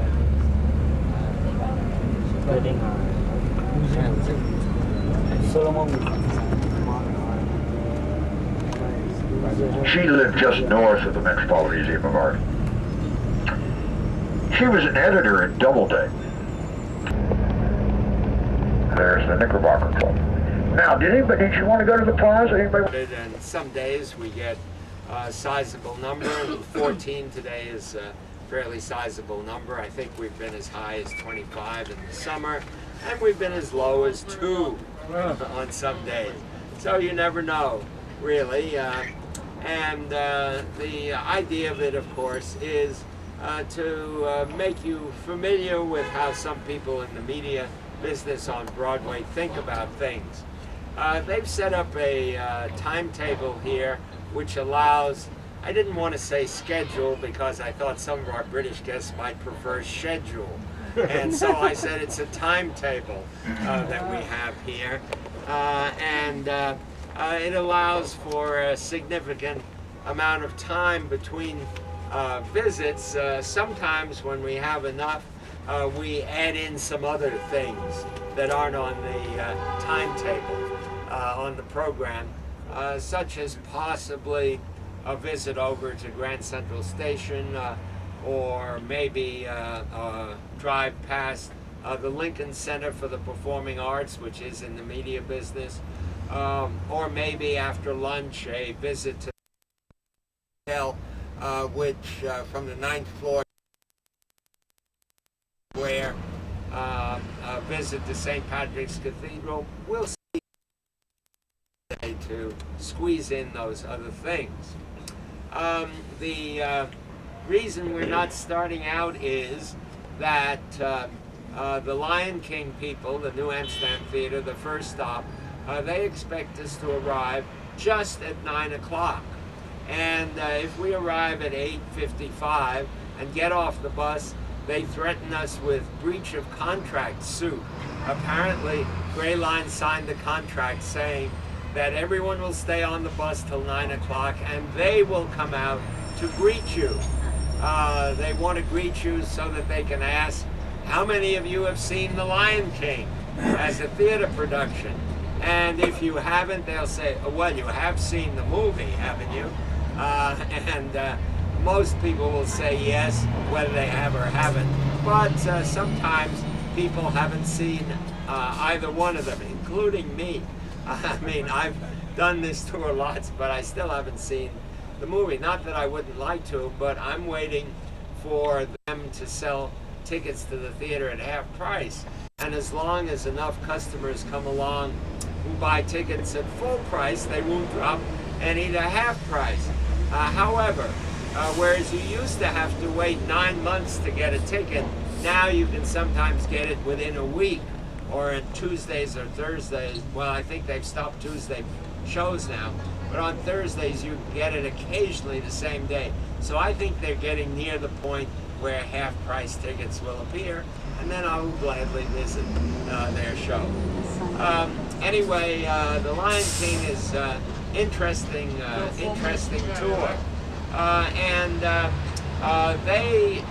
[SPEAKER 2] She lived just north of the Metropolitan Museum of Art. She was an editor at Doubleday. There's the Knickerbocker Club. Now, did you want to go to the plaza? Anybody?
[SPEAKER 6] And some days we get a sizable number. 14 today is a fairly sizable number. I think we've been as high as 25 in the summer, and we've been as low as 2 on some days. So you never know, really. And the idea of it, of course, is to make you familiar with how some people in the media business on Broadway think about things. They've set up a timetable here which allows, I didn't want to say schedule because I thought some of our British guests might prefer schedule. And so I said it's a timetable that we have here. And it allows for a significant amount of time between visits. Sometimes when we have enough, we add in some other things that aren't on the timetable on the program, such as possibly a visit over to Grand Central Station, or maybe a drive past the Lincoln Center for the Performing Arts, which is in the media business, or maybe after lunch a visit to the hotel, which from the 9th floor, where a visit to St. Patrick's Cathedral. We'll see to squeeze in those other things. The reason we're not starting out is that the Lion King people, the New Amsterdam Theater, the first stop, they expect us to arrive just at 9 o'clock. And if we arrive at 8:55 and get off the bus, they threaten us with breach of contract suit. Apparently, Gray Line signed the contract saying that everyone will stay on the bus till 9 o'clock and they will come out to greet you. They want to greet you so that they can ask, how many of you have seen The Lion King as a theater production? And if you haven't, they'll say, well, you have seen the movie, haven't you? Most people will say yes, whether they have or haven't. But sometimes people haven't seen either one of them, including me. I mean, I've done this tour lots, but I still haven't seen the movie. Not that I wouldn't like to, but I'm waiting for them to sell tickets to the theater at half price. And as long as enough customers come along who buy tickets at full price, they won't drop any to half price. However, whereas you used to have to wait 9 months to get a ticket, now you can sometimes get it within a week, or on Tuesdays or Thursdays. Well, I think they've stopped Tuesday shows now, but on Thursdays you can get it occasionally the same day. So I think they're getting near the point where half-price tickets will appear, and then I will gladly visit their show. Anyway, The Lion King is interesting tour, and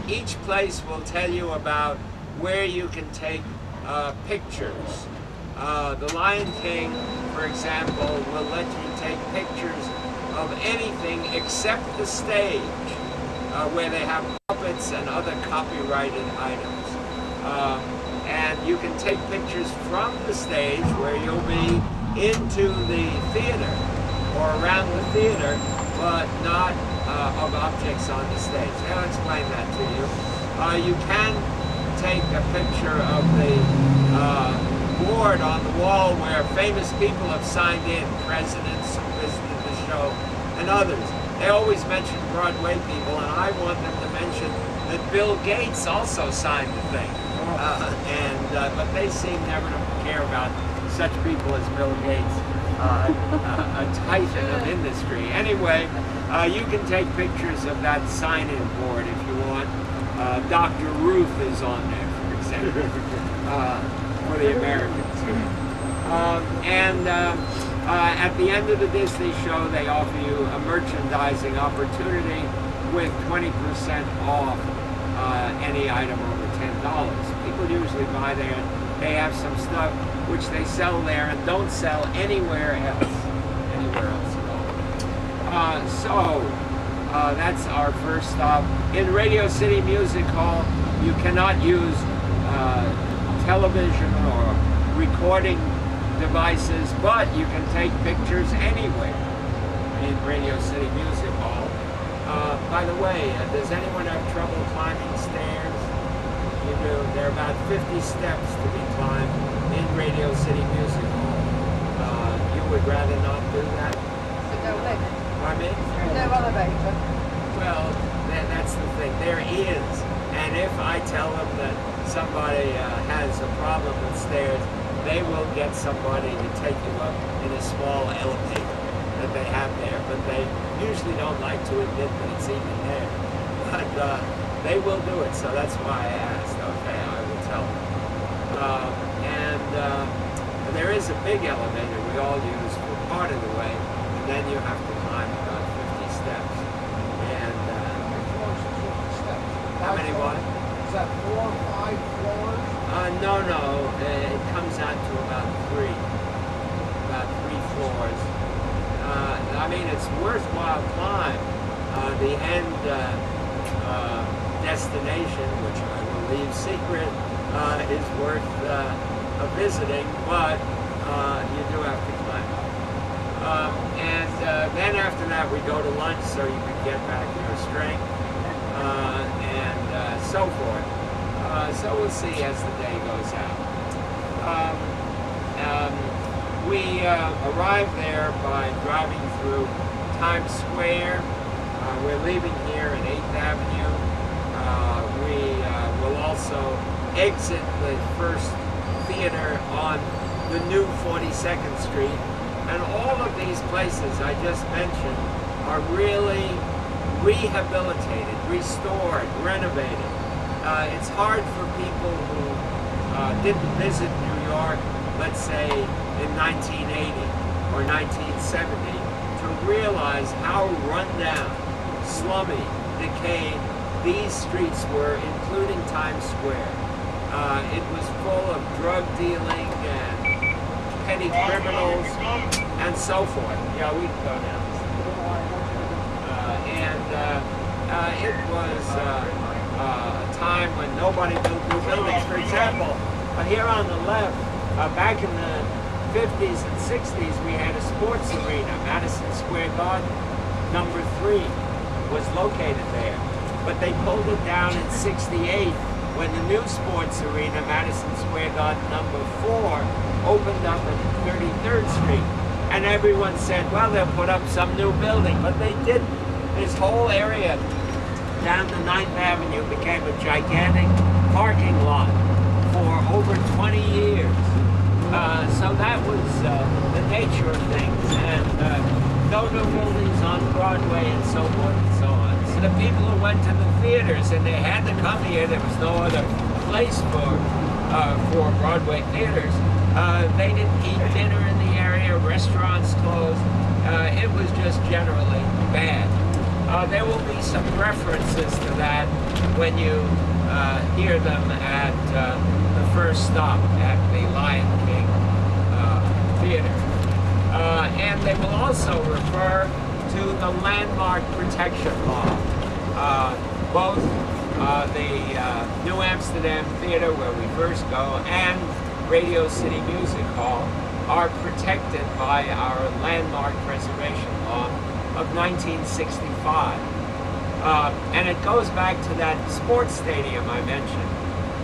[SPEAKER 6] each place will tell you about where you can take pictures. The Lion King, for example, will let you take pictures of anything except the stage, where they have puppets and other copyrighted items. And you can take pictures from the stage, where you'll be into the theater or around the theater, but not of objects on the stage. I'll explain that to you. You can take a picture of the board on the wall where famous people have signed in, presidents who visited the show, and others. They always mention Broadway people, and I want them to mention that Bill Gates also signed the thing. But they seem never to care about such people as Bill Gates, a titan of industry. Anyway, you can take pictures of that sign-in board if you want. Dr. Ruth is on there, for example, for the Americans. At the end of the Disney show, they offer you a merchandising opportunity with 20% off any item over $10. People usually buy there. They have some stuff which they sell there and don't sell anywhere else at all. That's our first stop. In Radio City Music Hall, you cannot use television or recording devices, but you can take pictures anywhere in Radio City Music Hall. By the way, does anyone have trouble climbing stairs? You do. There are about 50 steps to be climbed in Radio City Music Hall. You would rather not do that?
[SPEAKER 7] So no lift,
[SPEAKER 6] Pardon me?
[SPEAKER 7] no elevator.
[SPEAKER 6] Well, that's the thing. There is. And if I tell them that somebody has a problem with stairs, they will get somebody to take you up in a small elevator that they have there. But they usually don't like to admit that it's even there. But they will do it, so that's why I asked. Okay, I will tell them. And there is a big elevator we all use for part of the way, and then you have to climb about 50 steps. And how many what?
[SPEAKER 5] Is that 4 or 5 floors?
[SPEAKER 6] No. It comes out to about three floors. I mean, it's worthwhile climb. The end destination, which I will leave secret, is worth visiting, but you do have to climb up. And then after that, we go to lunch so you can get back your strength and so forth. So we'll see as the day goes out. We arrived there by driving through Times Square. We're leaving here at 8th Avenue. We will also exit the first theater on the new 42nd Street. And all of these places I just mentioned are really rehabilitated, restored, renovated. It's hard for people who didn't visit New York, let's say in 1980 or 1970, to realize how run down, slummy, decayed these streets were, including Times Square. It was full of drug dealing and petty criminals and so forth. Yeah, we can go now. It was a time when nobody built new buildings. For example, here on the left, back in the 50s and 60s, we had a sports arena. Madison Square Garden, number 3, was located there. But they pulled it down in 68 when the new sports arena, Madison Square Garden, number 4, opened up at 33rd Street. And everyone said, well, they'll put up some new building, but they didn't. This whole area down to 9th Avenue became a gigantic parking lot for over 20 years. So that was the nature of things, and no new buildings on Broadway and so forth and so on. So the people who went to the theaters, and they had to come here, there was no other place for Broadway theaters. They didn't eat dinner in the area, restaurants closed. It was just generally bad. There will be some references to that when you hear them at the first stop at the Lion King Theater. And they will also refer to the Landmark Protection Law. Both the New Amsterdam Theater, where we first go, and Radio City Music Hall are protected by our Landmark Preservation Law of 1965. And it goes back to that sports stadium I mentioned.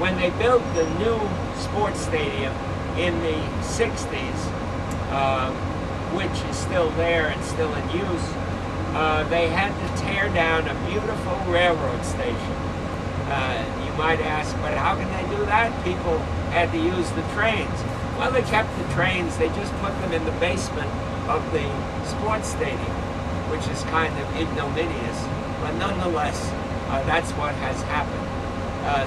[SPEAKER 6] When they built the new sports stadium in the 60s, which is still there and still in use, they had to tear down a beautiful railroad station. You might ask, but how can they do that? People had to use the trains. Well, they kept the trains, they just put them in the basement of the sports stadium, which is kind of ignominious, but nonetheless, that's what has happened.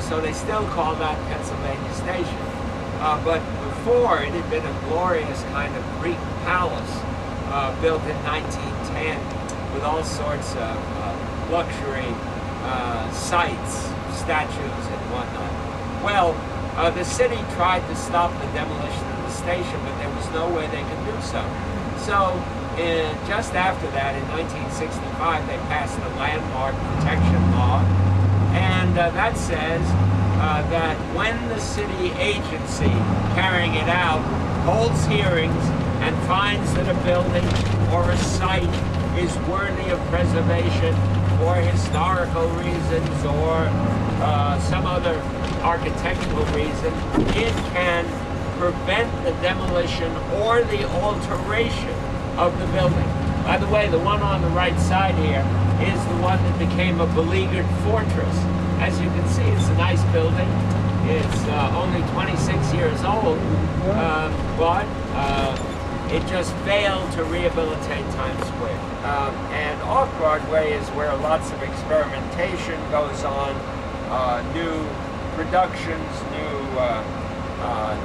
[SPEAKER 6] So they still call that Pennsylvania Station. But before, it had been a glorious kind of Greek palace built in 1910 with all sorts of luxury sites, statues, and whatnot. Well, the city tried to stop the demolition of the station, but there was no way they could do so. So, just after that, in 1965, they passed the Landmark Protection Law, and that says that when the city agency carrying it out holds hearings and finds that a building or a site is worthy of preservation for historical reasons or some other architectural reason, it can prevent the demolition or the alteration of the building. By the way, the one on the right side here is the one that became a beleaguered fortress. As you can see, it's a nice building. It's only 26 years old, but it just failed to rehabilitate Times Square. And off-Broadway is where lots of experimentation goes on, new productions,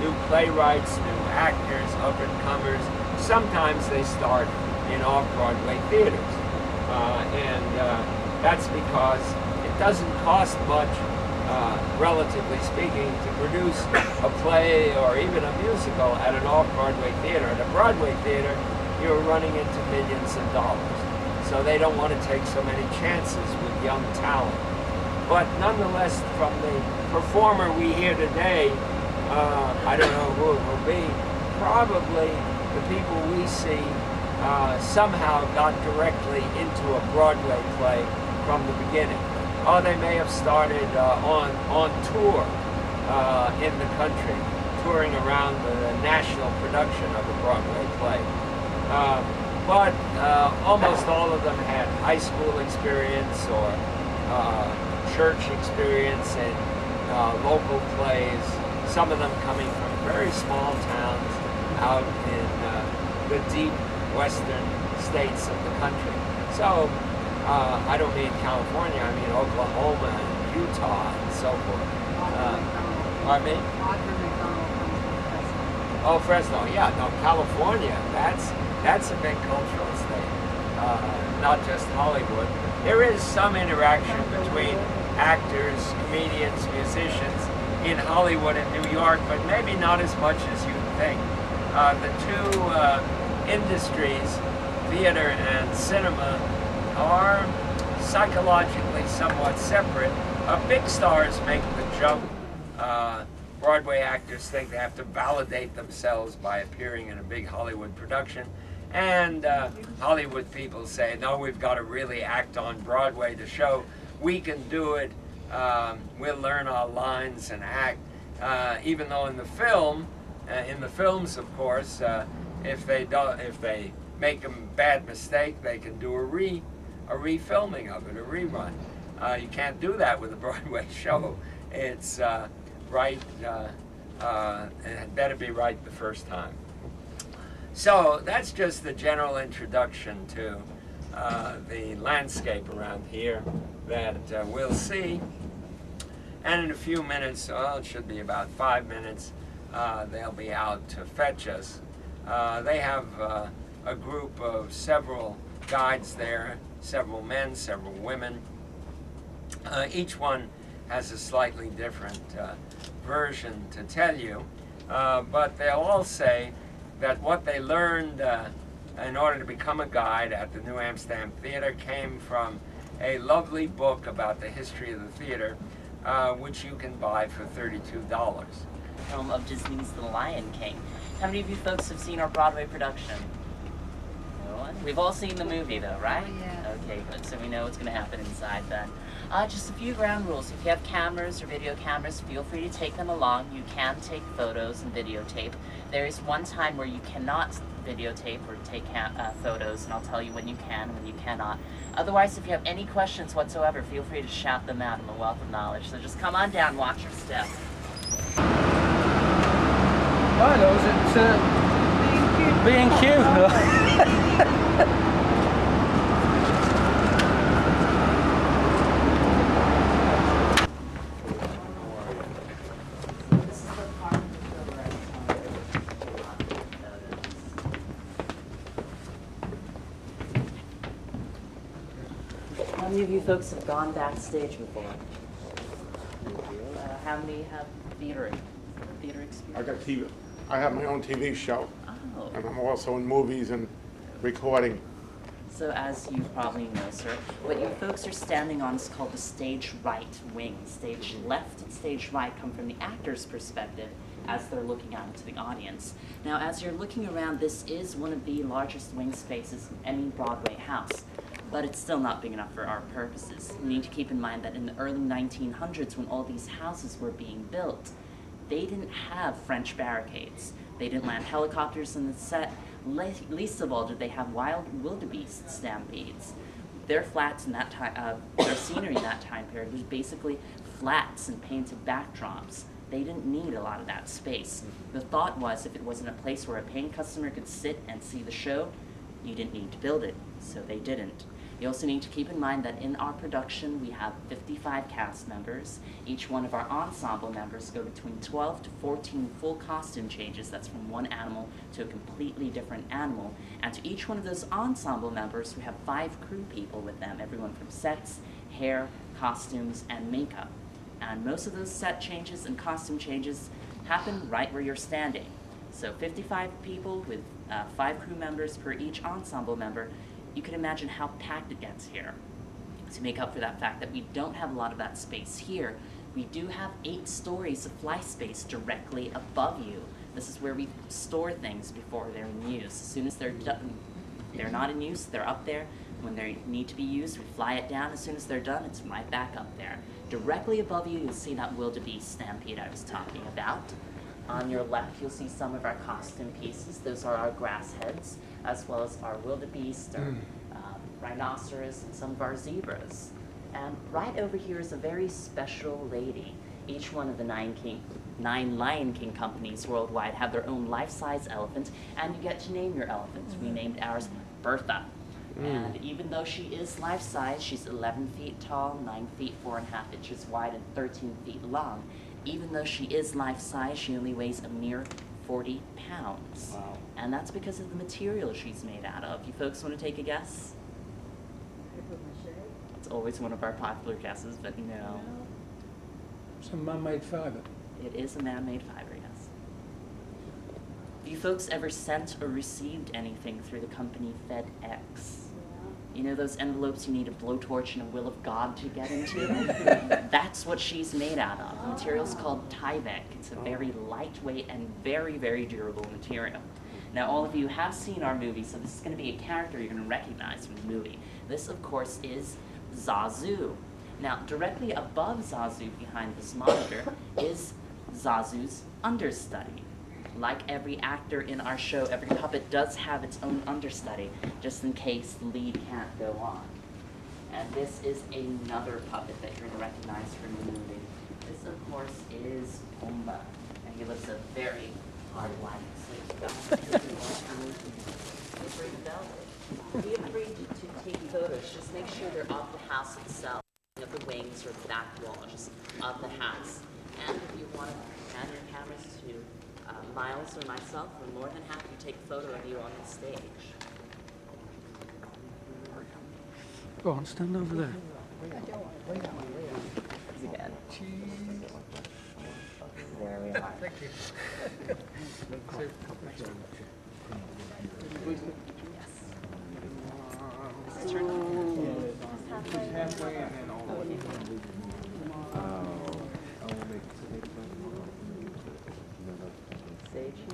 [SPEAKER 6] new playwrights, new actors, up-and-comers. Sometimes they start in off-Broadway theaters. That's because it doesn't cost much, relatively speaking, to produce a play or even a musical at an off-Broadway theater. At a Broadway theater, you're running into millions of dollars. So they don't want to take so many chances with young talent. But nonetheless, from the performer we hear today, I don't know who it will be, probably the people we see somehow got directly into a Broadway play from the beginning. Or they may have started on tour in the country, touring around the national production of a Broadway play. But almost all of them had high school experience or church experience in local plays, some of them coming from very small towns out in the deep western states of the country. So I don't mean California, I mean Oklahoma and Utah and so forth. Pardon me? Oh, Fresno, yeah, no, California, that's a big cultural state, not just Hollywood. There is some interaction between actors, comedians, musicians in Hollywood and New York, but maybe not as much as you'd think. The two industries, theater and cinema, are psychologically somewhat separate. Big stars make the jump. Broadway actors think they have to validate themselves by appearing in a big Hollywood production. And Hollywood people say, no, we've got to really act on Broadway to show we can do it. We'll learn our lines and act. Even though in the films, of course, if they make a bad mistake, they can do a refilming of it, a rerun. You can't do that with a Broadway show. It's right. It had better be right the first time. So that's just the general introduction to the landscape around here that we'll see. And in a few minutes, well, it should be about 5 minutes, they'll be out to fetch us. They have a group of several guides there, several men, several women. Each one has a slightly different version to tell you, but they'll all say that what they learned in order to become a guide at the New Amsterdam Theater came from a lovely book about the history of the theater, which you can buy for $32.
[SPEAKER 8] Film of Disney's The Lion King. How many of you folks have seen our Broadway production? No one? We've all seen the movie though, right?
[SPEAKER 7] Oh, yeah.
[SPEAKER 8] Okay, good. So we know what's going to happen inside then. Just a few ground rules. If you have cameras or video cameras, feel free to take them along. You can take photos and videotape. There is one time where you cannot videotape or take photos, and I'll tell you when you can and when you cannot. Otherwise, if you have any questions whatsoever, feel free to shout them out. I'm a wealth of knowledge. So just come on down, watch your step.
[SPEAKER 5] Oh, no, it's being cute.
[SPEAKER 8] How many of you folks have gone backstage before? How many have theater experience?
[SPEAKER 9] I got TV. I have my own TV show,
[SPEAKER 8] Oh.
[SPEAKER 9] and I'm also in movies and recording.
[SPEAKER 8] So as you probably know, sir, what you folks are standing on is called the stage right wing. Stage left and stage right come from the actor's perspective as they're looking out into the audience. Now, as you're looking around, this is one of the largest wing spaces in any Broadway house, but it's still not big enough for our purposes. You need to keep in mind that in the early 1900s, when all these houses were being built, they didn't have French barricades. They didn't land helicopters on the set. Least of all did they have wild wildebeest stampedes. Their flats in that time, their scenery in that time period was basically flats and painted backdrops. They didn't need a lot of that space. The thought was if it wasn't a place where a paying customer could sit and see the show, you didn't need to build it, so they didn't. You also need to keep in mind that in our production, we have 55 cast members. Each one of our ensemble members go between 12 to 14 full costume changes. That's from one animal to a completely different animal. And to each one of those ensemble members, we have 5 crew people with them, everyone from sets, hair, costumes, and makeup. And most of those set changes and costume changes happen right where you're standing. So 55 people with 5 crew members per each ensemble member. You can imagine how packed it gets here. To make up for that fact that we don't have a lot of that space here, we do have 8 stories of fly space directly above you. This is where we store things before they're in use. As soon as they're done, they're not in use, they're up there. When they need to be used, we fly it down. As soon as they're done, it's right back up there. Directly above you, you'll see that wildebeest stampede I was talking about. On your left, you'll see some of our costume pieces. Those are our grass heads, as well as our wildebeest, our rhinoceros, and some of our zebras. And right over here is a very special lady. Each one of the 9 Lion King companies worldwide have their own life-size elephant, and you get to name your elephant. We named ours Bertha. And even though she is life-size, she's 11 feet tall, 9 feet 4.5 inches wide, and 13 feet long. Even though she is life-size, she only weighs a mere 40 pounds.
[SPEAKER 5] Wow.
[SPEAKER 8] And that's because of the material she's made out of. You folks want to take a guess? It's always one of our popular guesses, but no.
[SPEAKER 5] Some man-made fiber.
[SPEAKER 8] It is a man-made fiber, yes. Have you folks ever sent or received anything through the company FedEx? You know those envelopes you need a blowtorch and a will of God to get into? That's what she's made out of. The material's called Tyvek. It's a very lightweight and very, very durable material. Now, all of you have seen our movie, so this is going to be a character you're going to recognize from the movie. This, of course, is Zazu. Now, directly above Zazu, behind this monitor, is Zazu's understudy. Like every actor in our show, every puppet does have its own understudy, just in case the lead can't go on. And this is another puppet that you're going to recognize from the movie. This, of course, is Pumbaa, and he lives a very hard life. Be afraid to take photos. Just make sure they're of the house itself, of the wings or the back walls of the house. And if you want to hand your cameras to Miles or myself, we're more than happy to take a photo of you on the stage.
[SPEAKER 5] Go on, stand over there.
[SPEAKER 8] Again. There we are.
[SPEAKER 5] Thank you.
[SPEAKER 8] Yes. This is turn.
[SPEAKER 3] Halfway and then all the way.
[SPEAKER 8] Say cheese.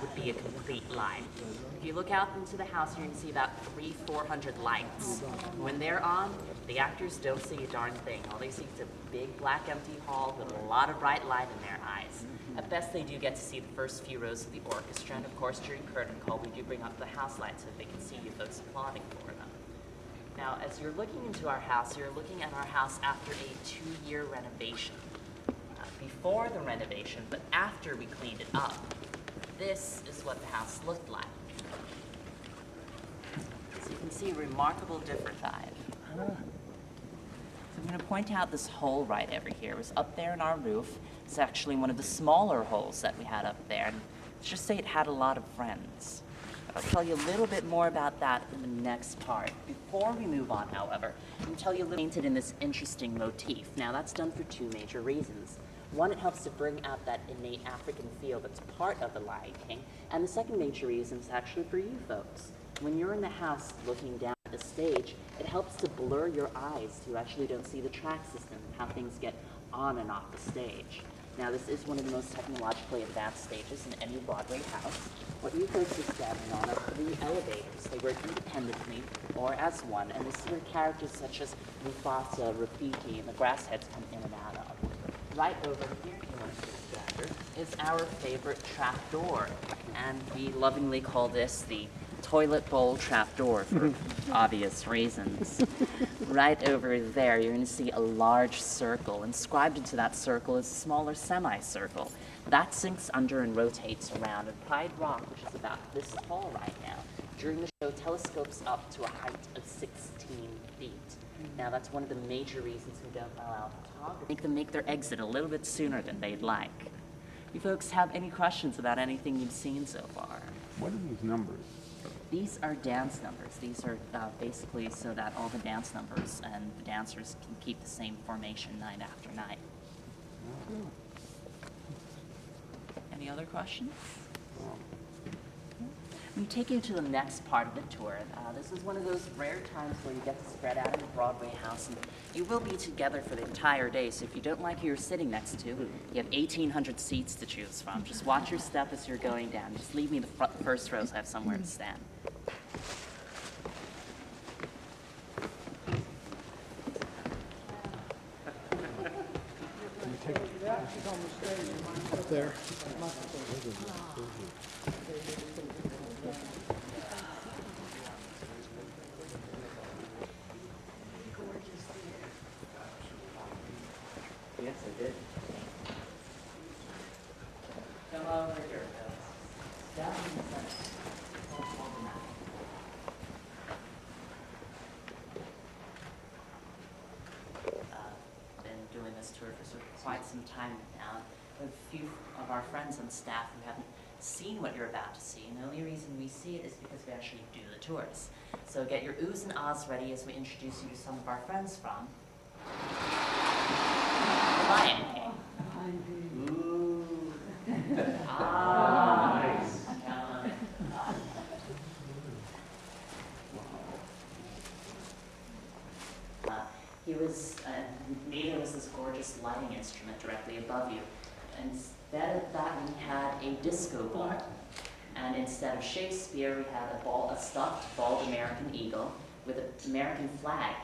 [SPEAKER 8] Would be a complete lie. If you look out into the house, you're going to see about 300-400 lights. When they're on, the actors don't see a darn thing. All they see is a big black empty hall with a lot of bright light in their eyes. At best, they do get to see the first few rows of the orchestra, and of course, during curtain call, we do bring up the house lights so that they can see you folks applauding for them. Now, as you're looking into our house, you're looking at our house after a 2-year renovation. Before the renovation, but after we cleaned it up, this is what the house looked like. So you can see a remarkable difference. So I'm going to point out this hole right over here. It was up there in our roof. It's actually one of the smaller holes that we had up there. And let's just say it had a lot of friends. I'll tell you a little bit more about that in the next part. Before we move on, however, I'm going to tell you a little painted in this interesting motif. Now, that's done for 2 major reasons. One, it helps to bring out that innate African feel that's part of the Lion King. And the second major reason is actually for you folks. When you're in the house looking down at the stage, it helps to blur your eyes so you actually don't see the track system and how things get on and off the stage. Now, this is one of the most technologically advanced stages in any Broadway house. What you folks are standing on are 3 elevators. They work independently or as one, and this is where characters such as Mufasa, Rafiki, and the grass heads come in and out of. Right over here, is our favorite trap door, and we lovingly call this the toilet bowl trap door for obvious reasons. Right over there, you're going to see a large circle. Inscribed into that circle is a smaller semicircle. That sinks under and rotates around. And Pride Rock, which is about this tall right now, during the show telescopes up to a height of 16 feet. Now, that's one of the major reasons we don't allow photographers. Make them make their exit a little bit sooner than they'd like. You folks have any questions about anything you've seen so far?
[SPEAKER 3] What are these numbers?
[SPEAKER 8] These are dance numbers. These are basically so that all the dance numbers and the dancers can keep the same formation night after night. Any other questions? We take you to the next part of the tour. This is one of those rare times where you get to spread out in the Broadway house, and you will be together for the entire day, so if you don't like who you're sitting next to, you have 1,800 seats to choose from. Just watch your step as you're going down. Just leave me the first row so I have somewhere to stand.
[SPEAKER 5] Up there.
[SPEAKER 8] Yes, I did. Come over here, fellas. Down in the center. Hold the mat. Been doing this tour for quite some time now. A few of our friends on staff who haven't seen what you're about to see, and the only reason we see it is because we actually do the tours. So get your oohs and ahs ready as we introduce you to some of our friends from The Lion King. Ooh. Ah. Nice. Neither was this gorgeous lighting instrument directly above you. Instead of that, we had a disco ball. And instead of Shakespeare, we had a stuffed bald American eagle with an American flag.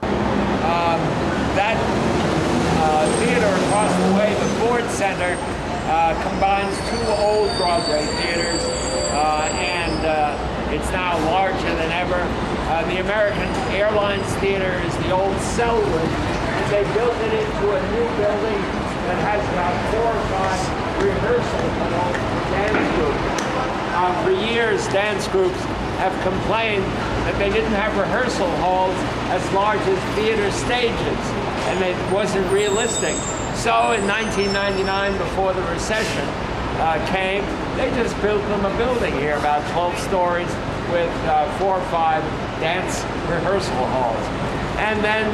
[SPEAKER 6] That theater across the way, the Ford Center, combines 2 old Broadway theaters, and it's now larger than ever. The American Airlines Theater is the old Selwood, and they built it into a new building that has about 4 or 5 rehearsal halls for dance groups. For years, dance groups have complained that they didn't have rehearsal halls as large as theater stages, and it wasn't realistic. So in 1999, before the recession came, they just built them a building here, about 12 stories, with 4 or 5 dance rehearsal halls. And then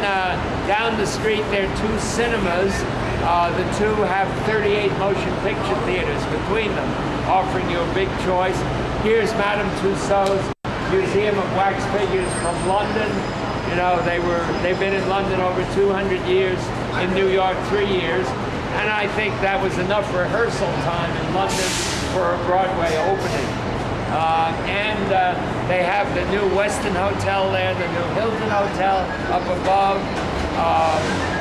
[SPEAKER 6] down the street, there are 2 cinemas. The 2 have 38 motion picture theaters between them, offering you a big choice. Here's Madame Tussauds Museum of Wax Figures from London. You know, they've been in London over 200 years, in New York 3 years, and I think that was enough rehearsal time in London for a Broadway opening. They have the new Westin Hotel there, the new Hilton Hotel up above,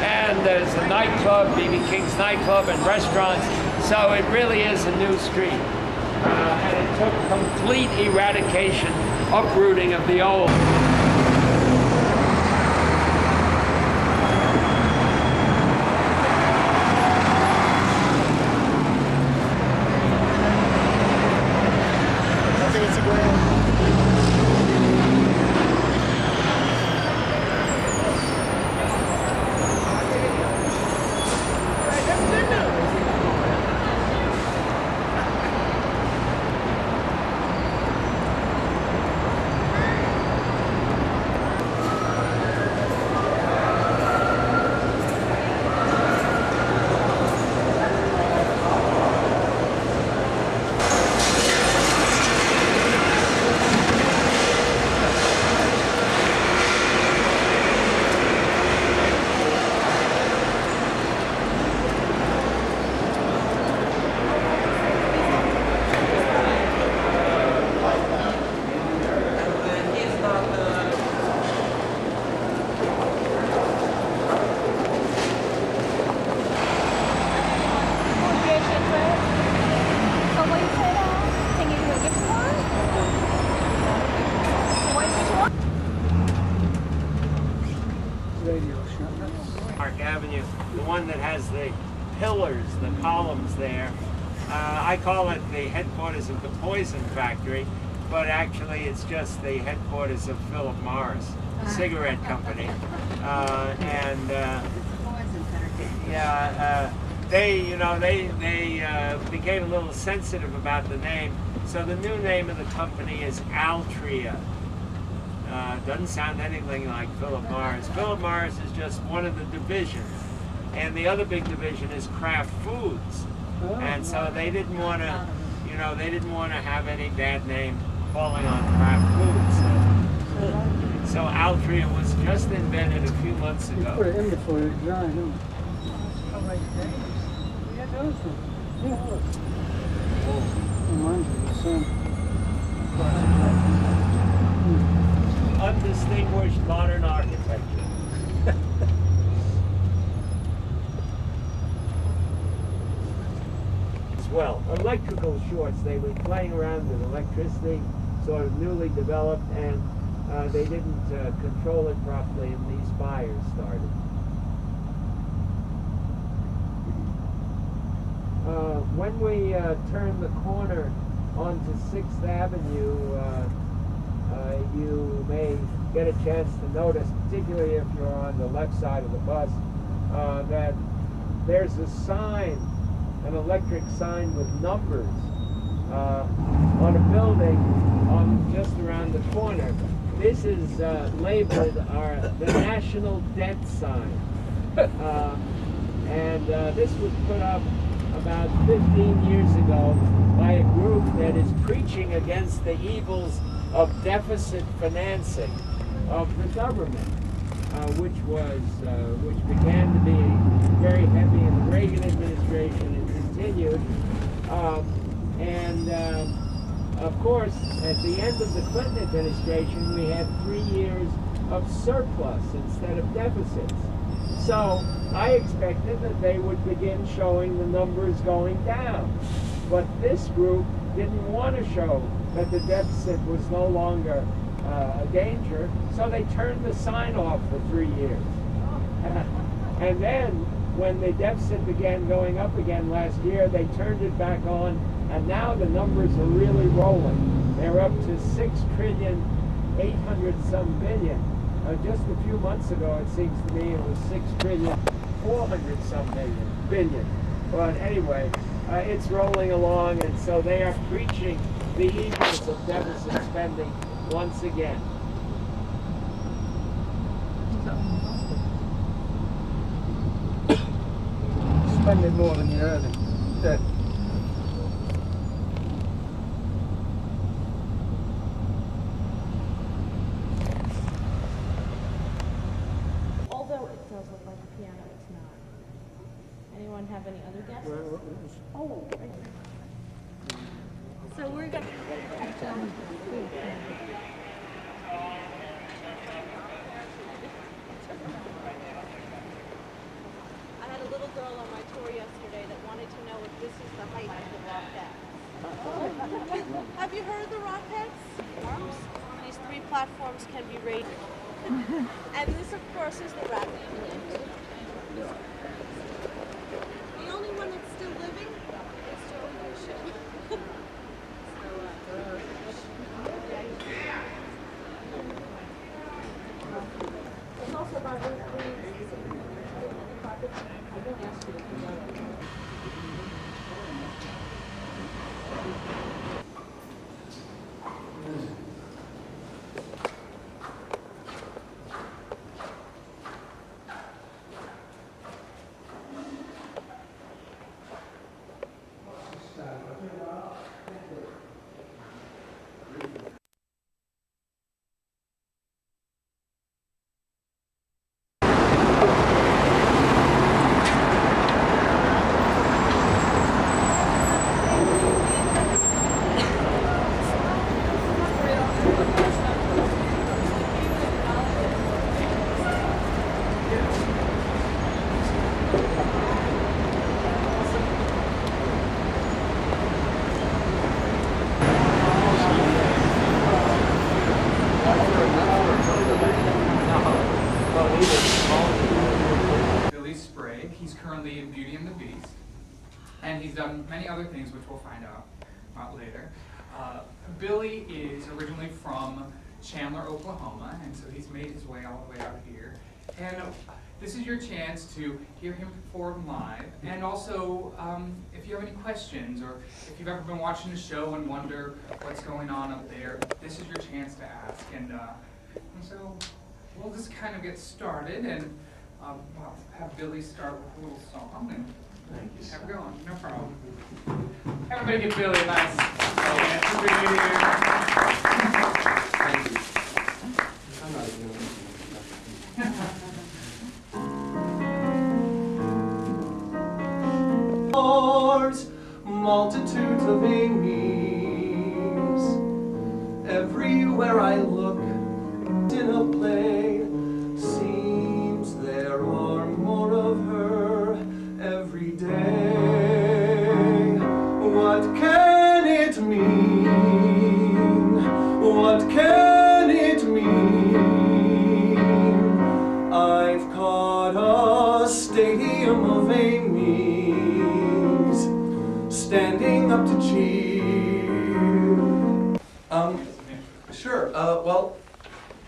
[SPEAKER 6] and there's a nightclub, B.B. King's nightclub, and restaurants, so it really is a new street. And it took complete eradication, uprooting of the old. the columns there. I call it the headquarters of the poison factory, but actually it's just the headquarters of Philip Morris, a cigarette company. They became a little sensitive about the name, so the new name of the company is Altria. Doesn't sound anything like Philip Morris. Philip Morris is just one of the divisions, and the other big division is Kraft Foods. And so they didn't want to, have any bad name falling on Kraft Foods. So Altria was just invented a few months
[SPEAKER 5] You put
[SPEAKER 6] ago.
[SPEAKER 5] it in before it dry, no? Yeah, those ones. Yeah, look. Reminds me of the sun.
[SPEAKER 6] Undistinguished modern architecture. As well, electrical shorts. They were playing around with electricity, sort of newly developed, and they didn't control it properly, and these fires started. When we turn the corner onto 6th Avenue, you may get a chance to notice, particularly if you're on the left side of the bus, that there's a sign, an electric sign with numbers on a building just around the corner. This is labeled the National Debt Sign. And this was put up about 15 years ago by a group that is preaching against the evils of deficit financing of the government, which began to be very heavy in the Reagan administration and continued. Of course, at the end of the Clinton administration, we had 3 years of surplus instead of deficits. So I expected that they would begin showing the numbers going down. But this group didn't want to show that the deficit was no longer a danger, so they turned the sign off for 3 years. And then, when the deficit began going up again last year, they turned it back on, and now the numbers are really rolling. They're up to 6,800-some billion. Just a few months ago, it seems to me, it was 6,400-some billion. But anyway, it's rolling along, and so they are preaching the evils of deficit spending once again.
[SPEAKER 5] Spending more than you're earning. Dead.
[SPEAKER 4] Although it does look like a piano, it's not. Anyone have any other guesses? Oh, right there. So we're gonna. I had a little girl on my tour yesterday that wanted to know if this is the height of the Rockettes. Have you heard of the Rockettes? These 3 platforms can be rated. And this, of course, is the Rocket Plant. The only one that's still living is Joey Bishop. It's also about
[SPEAKER 9] and he's done many other things, which we'll find out about later. Billy is originally from Chandler, Oklahoma, and so he's made his way all the way out here. And this is your chance to hear him perform live, and also if you have any questions, or if you've ever been watching the show and wonder what's going on up there, this is your chance to ask. And so we'll just kind of get started, and I'll have Billy start with a little song, and have it going, no problem. Everybody give Billy a nice hand.
[SPEAKER 10] Thank you. I'm not even multitudes of Amy's. Everywhere I look in a play, seems there are more of her every day. What can it mean? What can it mean? I've caught a stadium of Amy's standing up to cheer. Sure. Well,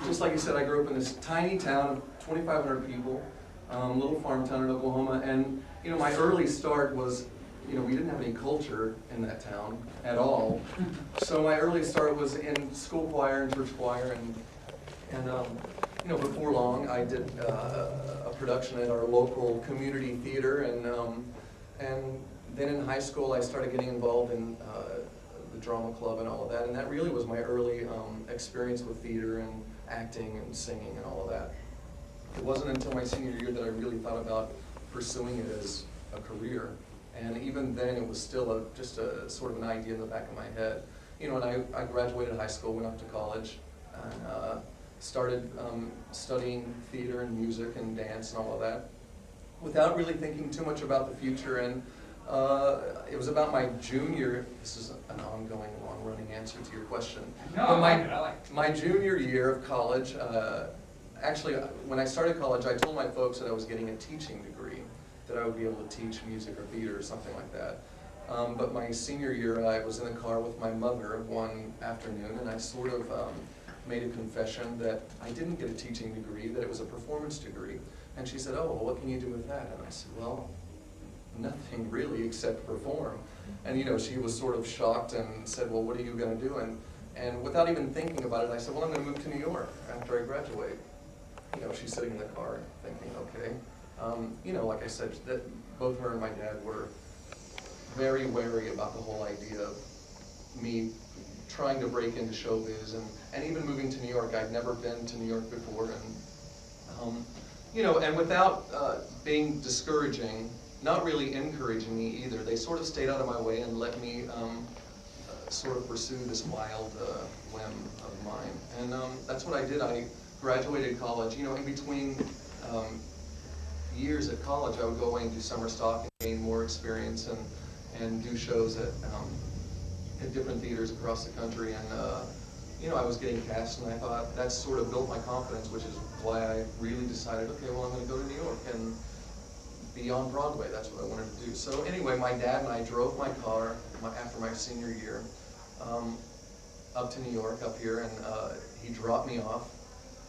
[SPEAKER 10] just like you said, I grew up in this tiny town of 2,500 people, little farm town in Oklahoma, and you know, my early start was, you know, we didn't have any culture in that town at all. So my early start was in school choir and church choir, and you know, before long, I did a production at our local community theater, and then in high school, I started getting involved in the drama club and all of that, and that really was my early experience with theater and acting and singing and all of that. It wasn't until my senior year that I really thought about pursuing it as a career, and even then, it was still just a sort of an idea in the back of my head. You know, and I graduated high school, went off to college, and started studying theater and music and dance and all of that, without really thinking too much about the future. And it was about my junior, this is an ongoing, long-running answer to your question.
[SPEAKER 9] No,
[SPEAKER 10] But
[SPEAKER 9] I like it.
[SPEAKER 10] my junior year of college, actually, when I started college, I told my folks that I was getting a teaching degree, that I would be able to teach music or theater or something like that. But my senior year, I was in the car with my mother one afternoon, and I sort of made a confession that I didn't get a teaching degree, that it was a performance degree. And she said, "Oh, well, what can you do with that?" And I said, "Well, nothing really except perform." And you know, she was sort of shocked and said, "Well, what are you going to do?" And without even thinking about it, I said, "Well, I'm going to move to New York after I graduate." You know, she's sitting in the car thinking, okay. You know, like I said, that both her and my dad were very wary about the whole idea of me trying to break into showbiz, and even moving to New York. I'd never been to New York before, and you know, and without being discouraging, not really encouraging me either. They sort of stayed out of my way and let me sort of pursue this wild whim of mine. And that's what I did. I graduated college. You know, in between years at college, I would go away and do summer stock and gain more experience and do shows at different theaters across the country. And you know, I was getting cast, and I thought that sort of built my confidence, which is why I really decided, okay, well, I'm going to go to New York and be on Broadway. That's what I wanted to do. So anyway, my dad and I drove my car after my senior year up to New York, up here, and he dropped me off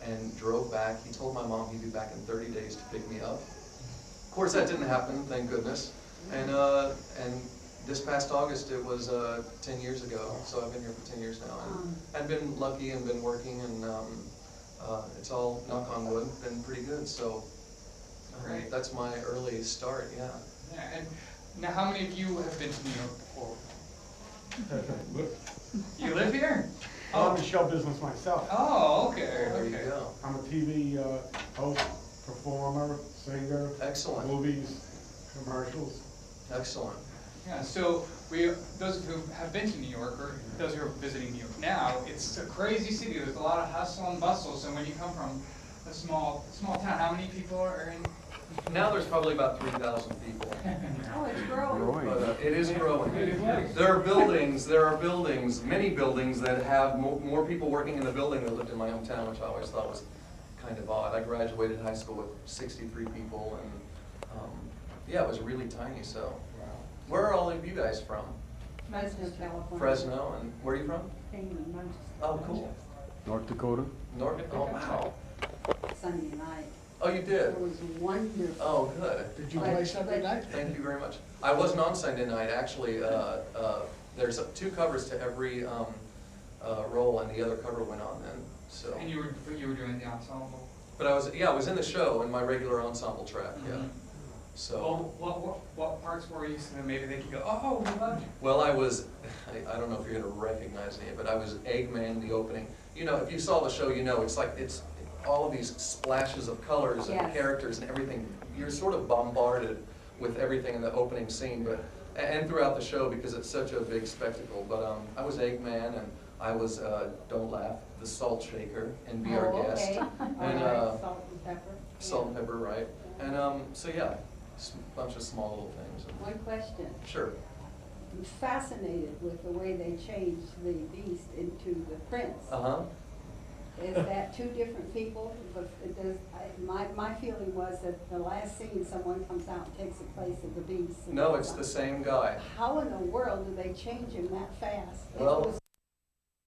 [SPEAKER 10] and drove back. He told my mom he'd be back in 30 days to pick me up. Of course, that didn't happen, thank goodness. And this past August, it was 10 years ago, so I've been here for 10 years now. And I've been lucky and been working, and it's all, knock on wood, been pretty good. So
[SPEAKER 9] Great.
[SPEAKER 10] That's my early start, yeah.
[SPEAKER 9] Yeah, and now how many of you have been to New York before? You live here?
[SPEAKER 5] I'm in show business myself.
[SPEAKER 9] Oh, okay,
[SPEAKER 10] There you
[SPEAKER 9] okay.
[SPEAKER 10] go.
[SPEAKER 5] I'm a TV host, performer, singer,
[SPEAKER 10] Excellent,
[SPEAKER 5] movies, commercials.
[SPEAKER 10] excellent.
[SPEAKER 9] Yeah, so those who have been to New York, or those who are visiting New York now, it's a crazy city. There's a lot of hustle and bustle. So when you come from a small town, how many people are in?
[SPEAKER 10] Now there's probably about 3,000 people.
[SPEAKER 7] Oh, it's growing.
[SPEAKER 10] But it is growing. There are buildings, many buildings that have more people working in the building that lived in my hometown, which I always thought was kind of odd. I graduated high school with 63 people, and yeah, it was really tiny. So, where are all guys from?
[SPEAKER 7] Fresno, California.
[SPEAKER 10] Fresno, and where are you from?
[SPEAKER 7] England, Manchester.
[SPEAKER 10] Oh, cool.
[SPEAKER 3] North Dakota?
[SPEAKER 10] North, oh, wow.
[SPEAKER 7] Sunday night.
[SPEAKER 10] Oh, you did?
[SPEAKER 7] It was wonderful.
[SPEAKER 10] Oh, good.
[SPEAKER 1] Did you play Sunday night?
[SPEAKER 10] Thank you very much. I wasn't on Sunday night, actually. There's two covers to every role, and the other cover went on then, so.
[SPEAKER 9] And you were doing the ensemble?
[SPEAKER 10] But I was in the show in my regular ensemble track, yeah.
[SPEAKER 9] Mhm.
[SPEAKER 10] So,
[SPEAKER 9] Well, what parts were you, so that maybe they could go, oh, we love you?
[SPEAKER 10] well, I was, I don't know if you're gonna recognize me, but I was Eggman, the opening. You know, if you saw the show, you know, it's all of these splashes of colors and
[SPEAKER 7] Yes.
[SPEAKER 10] characters and everything. You're sort of bombarded with everything in the opening scene, but, and throughout the show because it's such a big spectacle. But I was Eggman, and I was, don't laugh, the Salt Shaker, and Be Our Guest.
[SPEAKER 7] Okay.
[SPEAKER 10] And,
[SPEAKER 7] All right, salt and pepper.
[SPEAKER 10] Salt and Pepper, right? And so yeah, a bunch of small little things.
[SPEAKER 7] One question.
[SPEAKER 10] Sure.
[SPEAKER 7] I'm fascinated with the way they changed the Beast into the Prince.
[SPEAKER 10] Uh-huh.
[SPEAKER 7] Is that two different people? But my feeling was that the last scene, someone comes out and takes the place of the Beast.
[SPEAKER 10] No, it's the same guy.
[SPEAKER 7] How in the world did they change him that fast? It
[SPEAKER 10] Well,
[SPEAKER 7] was